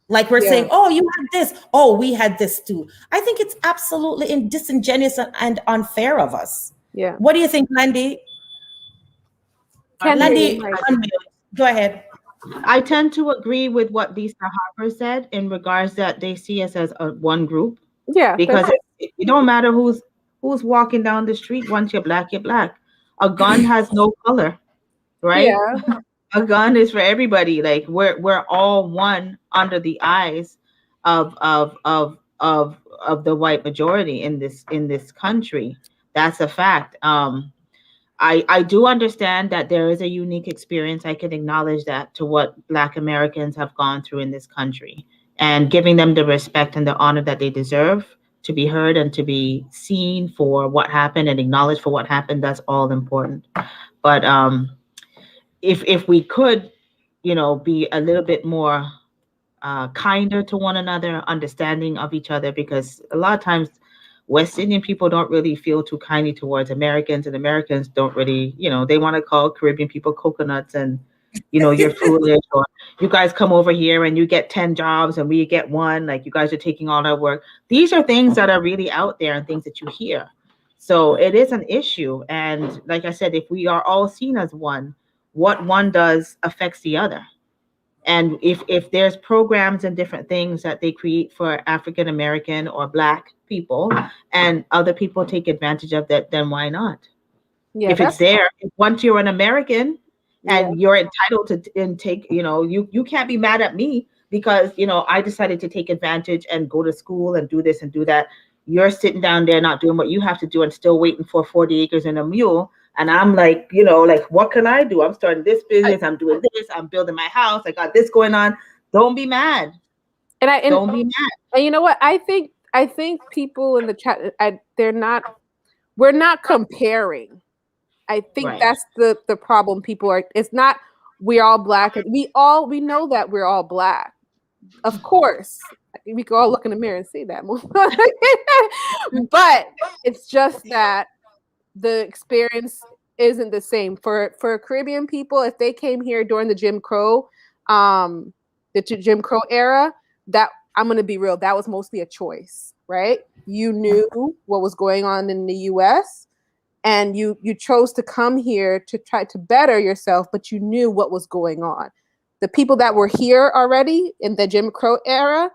A: Like we're saying, oh, you had this. Oh, we had this too. I think it's absolutely disingenuous and unfair of us.
B: Yeah.
A: What do you think, Landy? Landy, go ahead.
C: I tend to agree with what Lisa Harper said in regards that they see us as one group.
B: Yeah.
C: Because it don't matter who's walking down the street. Once you're black, you're black. A gun has no color, right?
B: Yeah.
C: A gun is for everybody. Like we're all one under the eyes of the white majority in this country. That's a fact. I do understand that there is a unique experience. I can acknowledge that to what Black Americans have gone through in this country, and giving them the respect and the honor that they deserve to be heard and to be seen for what happened and acknowledged for what happened. That's all important. But if we could, be a little bit more kinder to one another, understanding of each other, because a lot of times West Indian people don't really feel too kindly towards Americans, and Americans don't really, they want to call Caribbean people coconuts and, you're foolish, or you guys come over here and you get 10 jobs and we get one, like you guys are taking all our work. These are things that are really out there and things that you hear. So it is an issue. And like I said, if we are all seen as one, what one does affects the other. And if there's programs and different things that they create for African American or Black people, and other people take advantage of that, then why not?
B: Yeah,
C: if it's there, once you're an American and you're entitled to take, you can't be mad at me because, I decided to take advantage and go to school and do this and do that. You're sitting down there not doing what you have to do and still waiting for 40 acres and a mule. And I'm like, what can I do? I'm starting this business. I'm doing this. I'm building my house. I got this going on. Don't be mad. Don't be mad.
B: And you know what? I think people in the chat, we're not comparing. I think that's the problem. People are, it's not, we're all Black. We know that we're all Black. Of course. We can all look in the mirror and see that. But it's just that the experience isn't the same for Caribbean people. If they came here during the Jim Crow era, that, I'm going to be real, that was mostly a choice, right? You knew what was going on in the US and you chose to come here to try to better yourself, but you knew what was going on. The people that were here already in the Jim Crow era,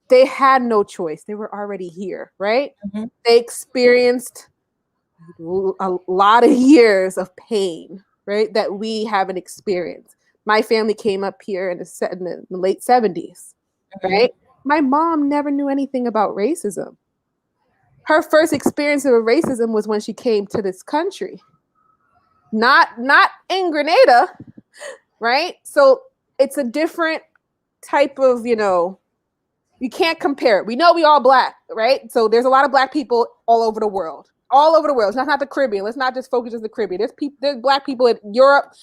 B: they had no choice. They were already here, right? Mm-hmm. They experienced a lot of years of pain, right? That we haven't experienced. My family came up here in the late 70s, right? My mom never knew anything about racism. Her first experience of racism was when she came to this country. Not in Grenada, right? So it's a different type of, you can't compare it. We know we all Black, right? So there's a lot of Black people all over the world. All over the world. It's not the Caribbean. Let's not just focus on the Caribbean. There's Black people in Europe,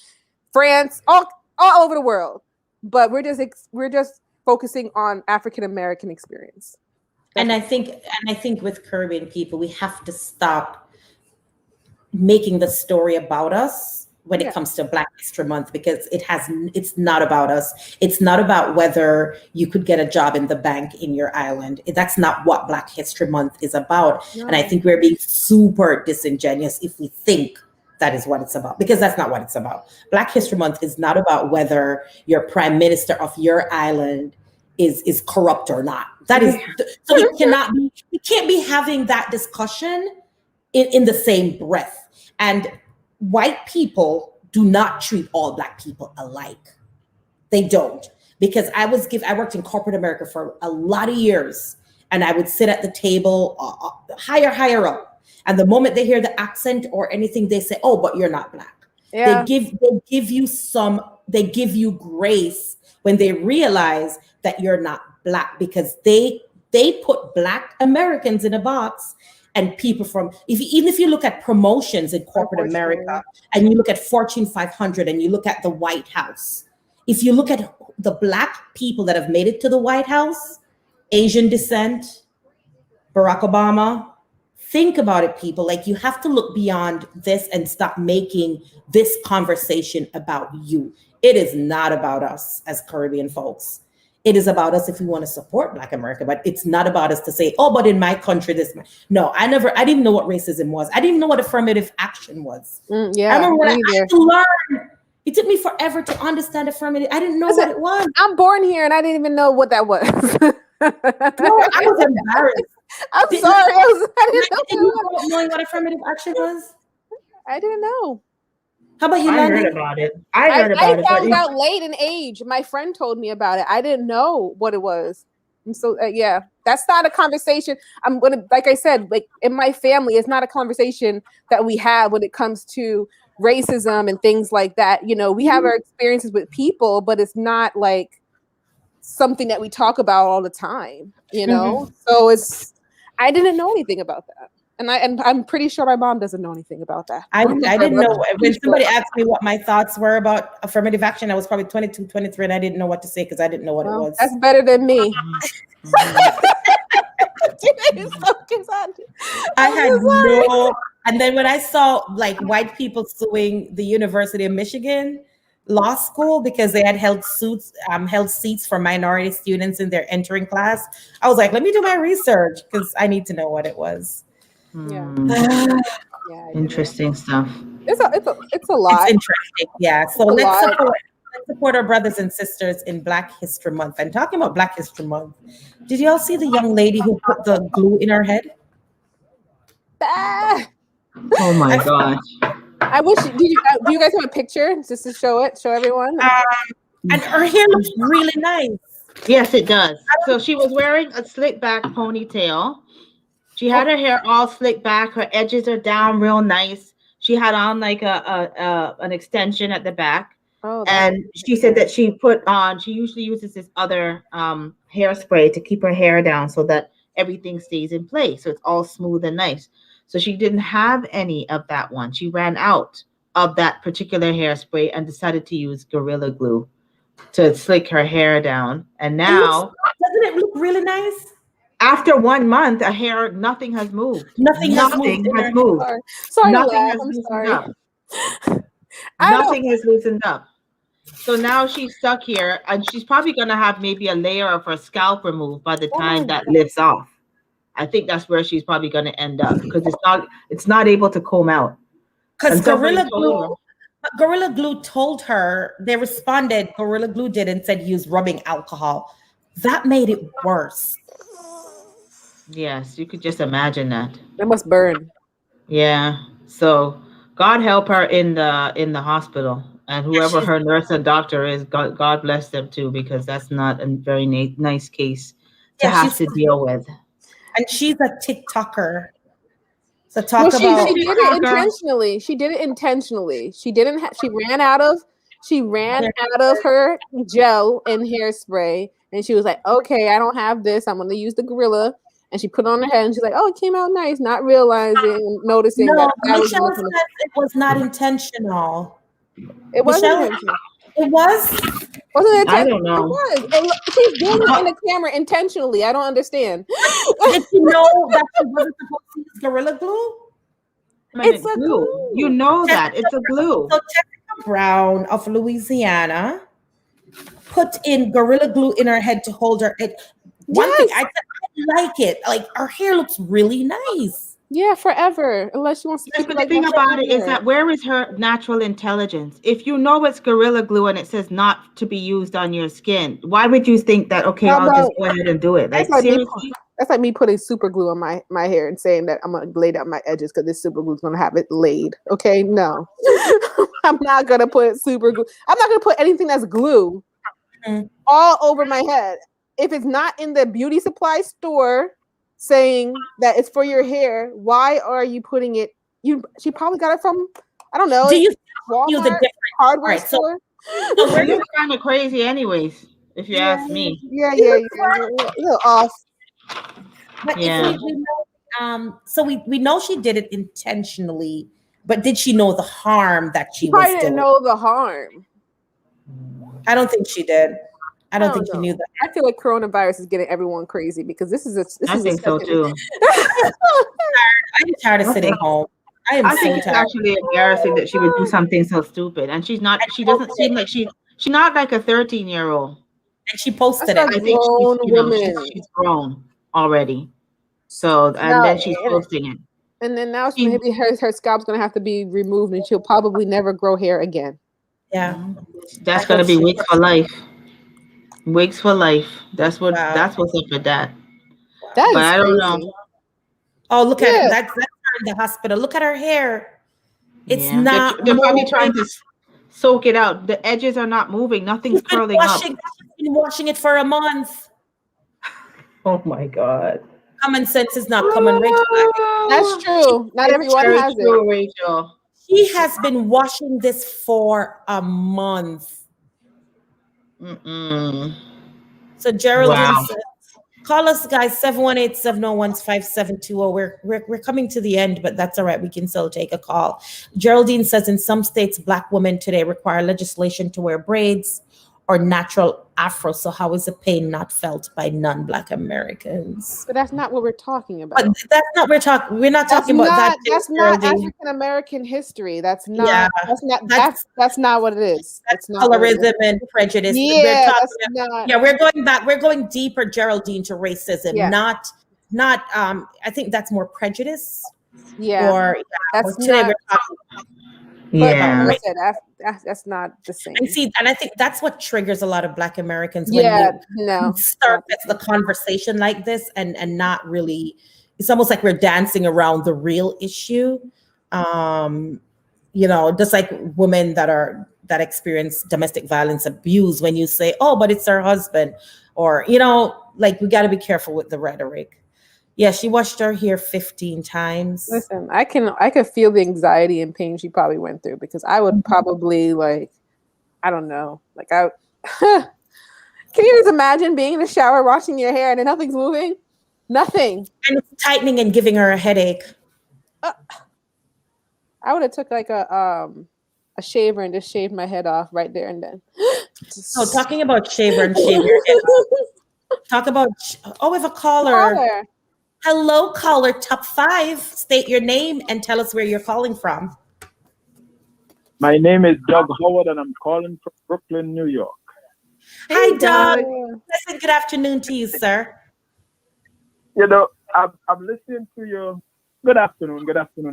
B: France, all over the world. But we're just focusing on African American experience.
A: And I think with Caribbean people, we have to stop making the story about us when it comes to Black History Month, because it's not about us. It's not about whether you could get a job in the bank in your island. That's not what Black History Month is about. No. And I think we're being super disingenuous if we think that is what it's about, because that's not what it's about. Black History Month is not about whether your prime minister of your island is corrupt or not. That is, so we can't be having that discussion in the same breath. And white people do not treat all Black people alike. They don't. Because I worked in corporate America for a lot of years, and I would sit at the table higher up. And the moment they hear the accent or anything, they say, "Oh, but you're not Black." Yeah. They give you grace when they realize that you're not Black, because they put Black Americans in a box. And people even if you look at promotions in corporate America, and you look at Fortune 500, and you look at the White House, if you look at the Black people that have made it to the White House, Asian descent, Barack Obama, think about it, people. Like, you have to look beyond this and stop making this conversation about you. It is not about us as Caribbean folks. It is about us if we want to support Black America, but it's not about us to say, "Oh, but in my country, this." No, I didn't even know what racism was. I didn't even know what affirmative action was. I remember when I had to learn. It took me forever to understand affirmative. I didn't know what it was.
B: I'm born here, and I didn't even know what that was.
A: No, I was embarrassed.
B: I'm sorry. I didn't know.
A: Knowing what affirmative action was?
B: I didn't know.
A: How about you,
C: I
A: Landon?
C: heard about it. I
B: found out late in age. My friend told me about it. I didn't know what it was. And so, that's not a conversation. Like I said, like in my family, it's not a conversation that we have when it comes to racism and things like that. You know, we have our experiences with people, but it's not like something that we talk about all the time, you know? So I didn't know anything about that. And I'm pretty sure my mom doesn't know anything about that.
A: I didn't know. When somebody asked me what my thoughts were about affirmative action, I was probably 22, 23, and I didn't know what to say because I didn't know what it was.
B: That's better than me.
A: I had no. And then when I saw like white people suing the University of Michigan Law School because they had held seats for minority students in their entering class, I was like, let me do my research because I need to know what it was.
C: Interesting stuff.
B: It's a lot.
A: It's interesting. Yeah. So let's support our brothers and sisters in Black History Month. And talking about Black History Month, did you all see the young lady who put the glue in her head?
C: Oh my gosh.
B: I wish. Do you guys have a picture just to show everyone?
A: And her hair looks really nice.
C: Yes, it does. So she was wearing a slick back ponytail. She had her hair all slicked back. Her edges are down real nice. She had on like an extension at the back. And she said that she usually uses this other hairspray to keep her hair down so that everything stays in place. So it's all smooth and nice. So she didn't have any of that one. She ran out of that particular hairspray and decided to use Gorilla Glue to slick her hair down. And now,
A: doesn't it look really nice?
C: After 1 month, nothing has moved.
A: Nothing has moved.
B: Sorry,
C: nothing has loosened up. Nothing has loosened up. So now she's stuck here, and she's probably going to have maybe a layer of her scalp removed by the time that lifts off. I think that's where she's probably going to end up because it's not able to comb out.
A: Because Gorilla Glue told her, they responded, Gorilla Glue did, and said use rubbing alcohol. That made it worse.
C: Yes, you could just imagine that.
B: It must burn.
C: Yeah. So God help her in the hospital, and whoever her nurse and doctor is, God bless them too, because that's not a very nice case to have to deal with.
B: And she's a TikToker. So she did it intentionally. She did it intentionally. She ran out of her gel and hairspray, and she was like, "Okay, I don't have this. I'm going to use the Gorilla." And she put it on her head, and she's like, "Oh, it came out nice," not realizing, noticing that
A: Michelle said it was not intentional.
B: It wasn't intentional.
A: It was.
B: Wasn't it?
C: I don't know.
B: It was. And look, she's doing it in the camera intentionally. I don't understand.
A: Did you know that she wasn't supposed to use Gorilla Glue?
B: It's a glue.
C: You know that. It's a glue.
A: So Jessica Brown of Louisiana put in Gorilla Glue in her head to hold her. One thing I like it. Like her hair looks really nice.
B: Yeah, forever. Unless she wants to keep
C: But
B: it
C: the
B: like
C: thing
B: that
C: about it is
B: forever.
C: that where is her natural intelligence? If you know it's Gorilla Glue and it says not to be used on your skin, why would you think that, okay,
B: How
C: I'll just
B: about-
C: go ahead and do it? Like,
B: That's like,
C: seriously?
B: that's like me putting super glue on my hair and saying that I'm gonna lay down my edges because this super glue is gonna have it laid. Okay, no, I'm not gonna put super glue. I'm not gonna put anything that's glue all over my head. If it's not in the beauty supply store saying that it's for your hair, why are you putting it? She probably got it from, I don't know.
A: Do you
B: Walmart,
A: feel the difference?
B: hardware
A: Alright, so-
B: store?
A: So
C: It looks kind of crazy anyways, if you ask me.
B: Yeah. A little off.
A: But
C: Yeah.
A: if we know, so we know she did it intentionally, but did she know the harm that she was
B: Probably
A: doing?
B: didn't know the harm.
A: I don't think she did. I don't think she
B: know.
A: knew that.
B: I feel like coronavirus is getting everyone crazy because this is
C: I think so too.
A: I'm tired of sitting home. I am
C: I think
A: so
C: it's
A: tired.
C: actually embarrassing that she would do something so stupid, and she doesn't seem like she's not like a 13-year-old.
A: And she posted
B: That's
A: it.
C: I think
B: grown woman.
C: she's grown already. So and then she's posting it.
B: And then now maybe her scalp's gonna have to be removed, and she'll probably never grow hair again.
A: Yeah.
C: That's gonna be wigs for life. Wigs for life. That's what's up with that.
B: That is
C: But I don't
B: crazy.
C: know.
A: Oh, look at it. That's her in the hospital. Look at her hair. It's
C: Yeah.
A: not.
C: They're probably
A: moving.
C: trying to soak it out. The edges are not moving. Nothing's
A: She's been
C: curling up.
A: she's been washing it for a month.
C: Oh my God.
A: Common sense is not coming, Rachel.
B: That's true. Not everyone
C: Very
B: has
C: true,
B: it.
C: Rachel.
A: She has been washing this for a month.
C: Mm-mm.
A: So Geraldine
C: Wow.
A: says, call us, guys, 718-701-5720. We're coming to the end, but that's all right. We can still take a call. Geraldine says, in some states, Black women today require legislation to wear braids or natural afro. So how is the pain not felt by non-Black Americans?
B: But that's not what we're talking about.
A: But that's not we're not talking about that.
B: That's not
A: Geraldine.
B: African American history. That's not.
A: Yeah.
B: That's not what it is. That's not what it is.
A: Colorism and prejudice.
B: Yeah,
A: We're
B: that's not.
A: yeah, we're going back. We're going deeper, Geraldine, to racism.
B: Yeah.
A: Not. I think that's more prejudice.
B: Yeah,
A: Or
B: that's
A: today
B: not.
A: we're talking.
C: Yeah.
B: Like I said, that's not the same.
A: And I think that's what triggers a lot of Black Americans when
B: Yeah,
A: you
B: no.
A: start the conversation like this and not really. It's almost like we're dancing around the real issue. Just like women that experience domestic violence abuse, when you say, oh, but it's her husband, or like we got to be careful with the rhetoric. Yeah, she washed her hair 15 times.
B: Listen, I could feel the anxiety and pain she probably went through, because I would probably, like, I don't know, like can you just imagine being in the shower washing your hair and nothing's moving? Nothing.
A: And it's tightening and giving her a headache.
B: I would have took like a shaver and just shaved my head off right there and then.
A: Oh, talking about shaver and shave your head off. Talk about, we have a caller. Hello, caller, top 5. State your name and tell us where you're calling from.
E: My name is Doug Howard, and I'm calling from Brooklyn, New York.
A: Hi, Doug. Listen, good afternoon to you, sir.
E: I'm listening to you. Good afternoon,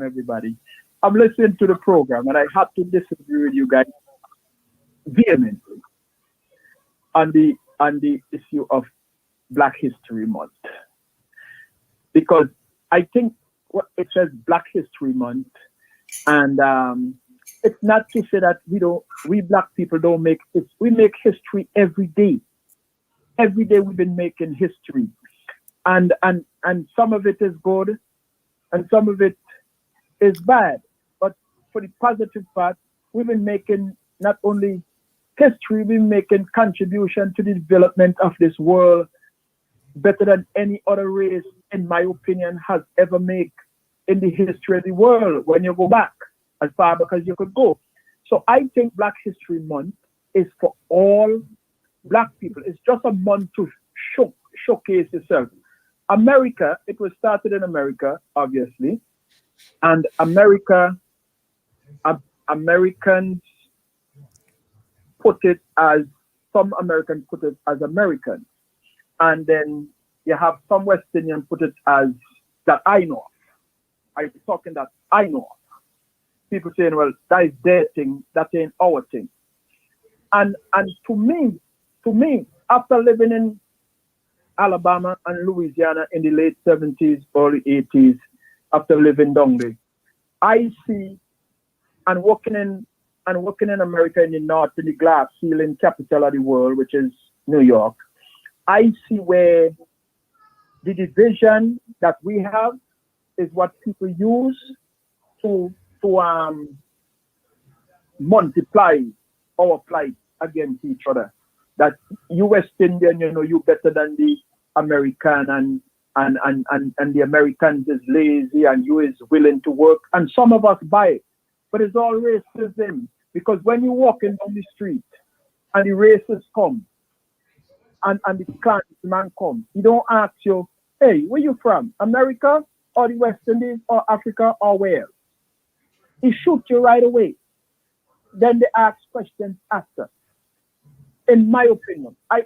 E: everybody. I'm listening to the program, and I have to disagree with you guys vehemently on the issue of Black History Month. Because I think it says Black History Month, and it's not to say that we Black people don't make it. We make history every day. Every day we've been making history, and some of it is good, and some of it is bad. But for the positive part, we've been making not only history, we've been making contribution to the development of this world better than any other race, in my opinion, has ever made in the history of the world, when you go back as far back as you could go. So I think Black History Month is for all black people. It's just a month to showcase yourself. America, it was started in America, obviously, and Americans put it as, some Americans put it as American, and then you have some West Indian put it as that I know. I'm talking that I know. People saying, well, that is their thing, that ain't our thing. And to me, after living in Alabama and Louisiana in the late 70s, early 80s, after living down there, I see, and working in America in the north, in the glass ceiling capital of the world, which is New York, I see where the division that we have is what people use to multiply our plight against each other. That you West Indian, you better than the American, and the Americans is lazy and you is willing to work. And some of us buy it. But it's all racism. Because when you're walking down the street and the racists come and the Klansman come, he don't ask you, hey, where you from? America or the West Indies or Africa or where? He shoot you right away. Then they ask questions after. In my opinion, I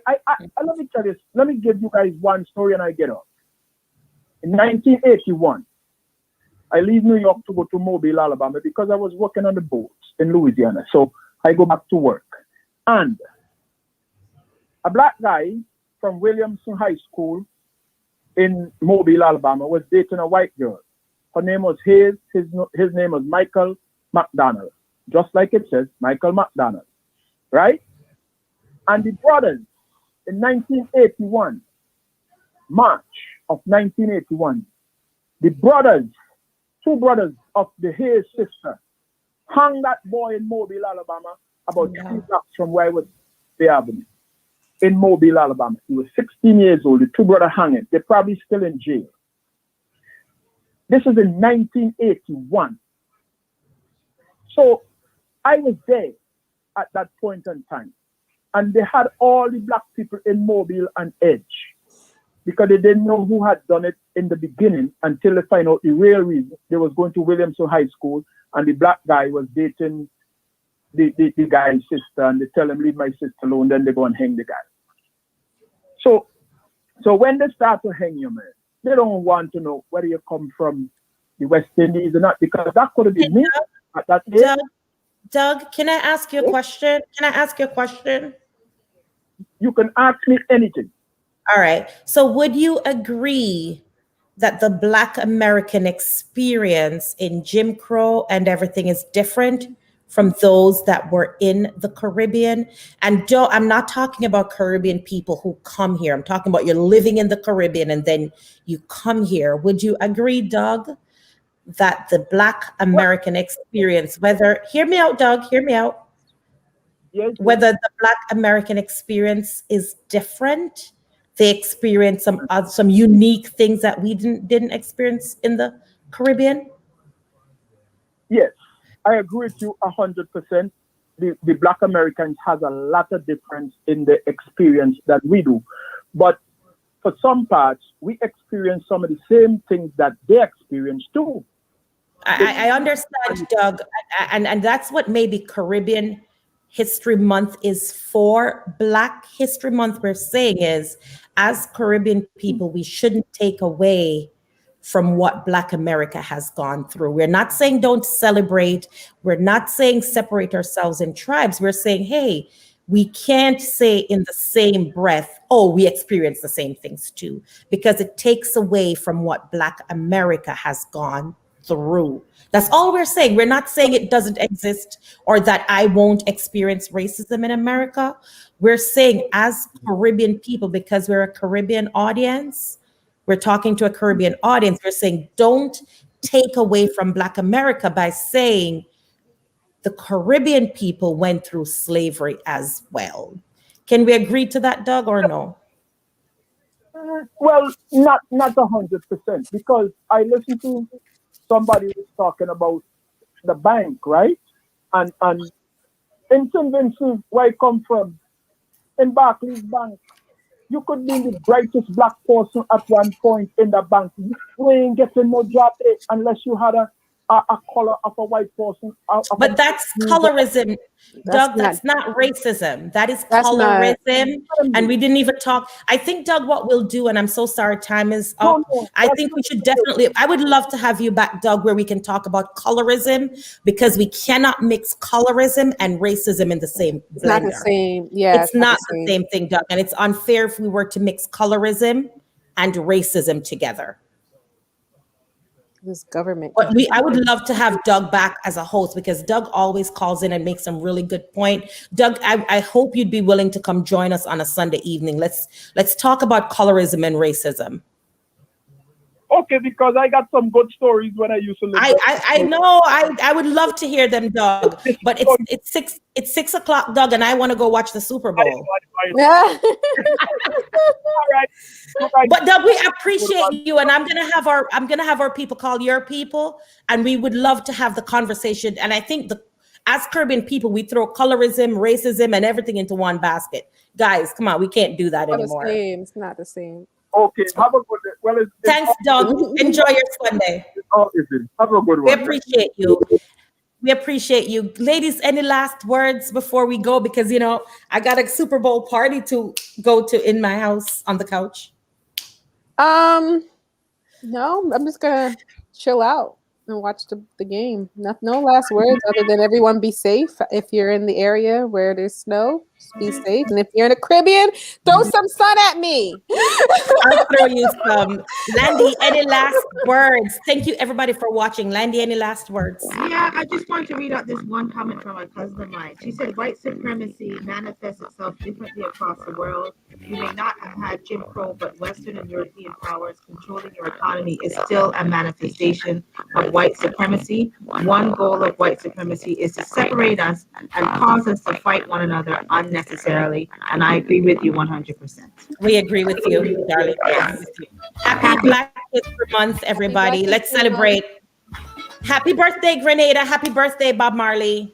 E: let me tell you, let me give you guys one story and I get off. In 1981, I leave New York to go to Mobile, Alabama, because I was working on the boats in Louisiana. So I go back to work. And a black guy from Williamson High School in Mobile, Alabama, was dating a white girl. Her name was his name was Michael McDonald. Just like it says, Michael McDonald. Right? And the brothers in 1981, March of 1981, the brothers, two brothers of the Hayes sister, hung that boy in Mobile, Alabama, about 3 blocks from where I was, the avenue, in Mobile, Alabama. He was 16 years old. The two brothers hung him. They're probably still in jail. This is in 1981. So I was there at that point in time. And they had all the black people in Mobile and Edge, because they didn't know who had done it in the beginning until they find out the real reason. They was going to Williamson High School and the black guy was dating the guy's sister, and they tell him, leave my sister alone, then they go and hang the guy. So when they start to hang you, man, they don't want to know whether you come from the West Indies or not, because that could have been me at that age.
A: Doug, can I ask you a question?
E: You can ask me anything.
A: All right. So would you agree that the Black American experience in Jim Crow and everything is different from those that were in the Caribbean? And I'm not talking about Caribbean people who come here. I'm talking about you're living in the Caribbean and then you come here. Would you agree, Doug, that the Black American experience, hear me out, Doug, hear me out.
E: Yes.
A: Whether the Black American experience is different, they experience some unique things that we didn't experience in the Caribbean?
E: Yes, I agree with you 100%. The Black Americans has a lot of difference in the experience that we do. But for some parts, we experience some of the same things that they experience too.
A: I understand, Doug, and that's what maybe Caribbean History Month is for. Black History Month, we're saying is, as Caribbean people, we shouldn't take away from what Black America has gone through. We're not saying don't celebrate. We're not saying separate ourselves in tribes. We're saying, hey, we can't say in the same breath, oh, we experience the same things too, because it takes away from what Black America has gone through. That's all we're saying. We're not saying it doesn't exist or that I won't experience racism in America. We're saying as Caribbean people, because we're a Caribbean audience, we're talking to a Caribbean audience, we're saying don't take away from Black America by saying the Caribbean people went through slavery as well. Can we agree to that, Doug, or no?
E: Well, not 100%, because I listened to somebody was talking about the bank, right? And in St. Vincent, where I come from, in Barclays Bank. You could be the brightest black person at one point in the bank. You ain't getting no job unless you had a color of a white person.
A: But that's colorism, Doug. That's not racism. That is colorism. And we didn't even talk. I think, Doug, what we'll do, and I'm so sorry, time is up. I think we should definitely, I would love to have you back, Doug, where we can talk about colorism, because we cannot mix colorism and racism in the same blender.
B: It's not the same. Yeah.
A: It's not the same thing, Doug. And it's unfair if we were to mix colorism and racism together.
B: This government.
A: But I would love to have Doug back as a host, because Doug always calls in and makes some really good point. Doug, I hope you'd be willing to come join us on a Sunday evening. Let's talk about colorism and racism.
E: Okay, because I got some good stories when I used to live.
A: I know. I would love to hear them, Doug. But it's 6 o'clock, Doug, and I want to go watch the Super Bowl.
B: Yeah.
E: All right.
A: But Doug, we appreciate you, and I'm gonna have our people call your people, and we would love to have the conversation. And I think as Caribbean people, we throw colorism, racism, and everything into one basket. Guys, come on, we can't do that anymore.
B: It's not the same.
E: Okay, have a good day. Well,
A: thanks, Doug. Enjoy your Sunday.
E: Have a good one.
A: We appreciate you. We appreciate you. Ladies, any last words before we go? Because, I got a Super Bowl party to go to in my house on the couch.
B: No, I'm just going to chill out and watch the game. No last words other than everyone be safe. If you're in the area where there's snow, just be safe. And if you're in the Caribbean, throw some sun at me.
A: I'll throw you some. Landy, any last words? Thank you, everybody, for watching. Landy, any last words?
C: Yeah, I just want to read out this one comment from my cousin of mine. She said, white supremacy manifests itself differently across the world. You may not have had Jim Crow, but Western and European powers controlling your economy is still a manifestation of white supremacy. One goal of white supremacy is to separate us and cause us to fight one another unnecessarily. And I agree with you 100%.
A: We agree with you, darling. Yes. Happy Black History Month, everybody. Let's celebrate. Happy birthday, Grenada. Happy birthday, Bob Marley.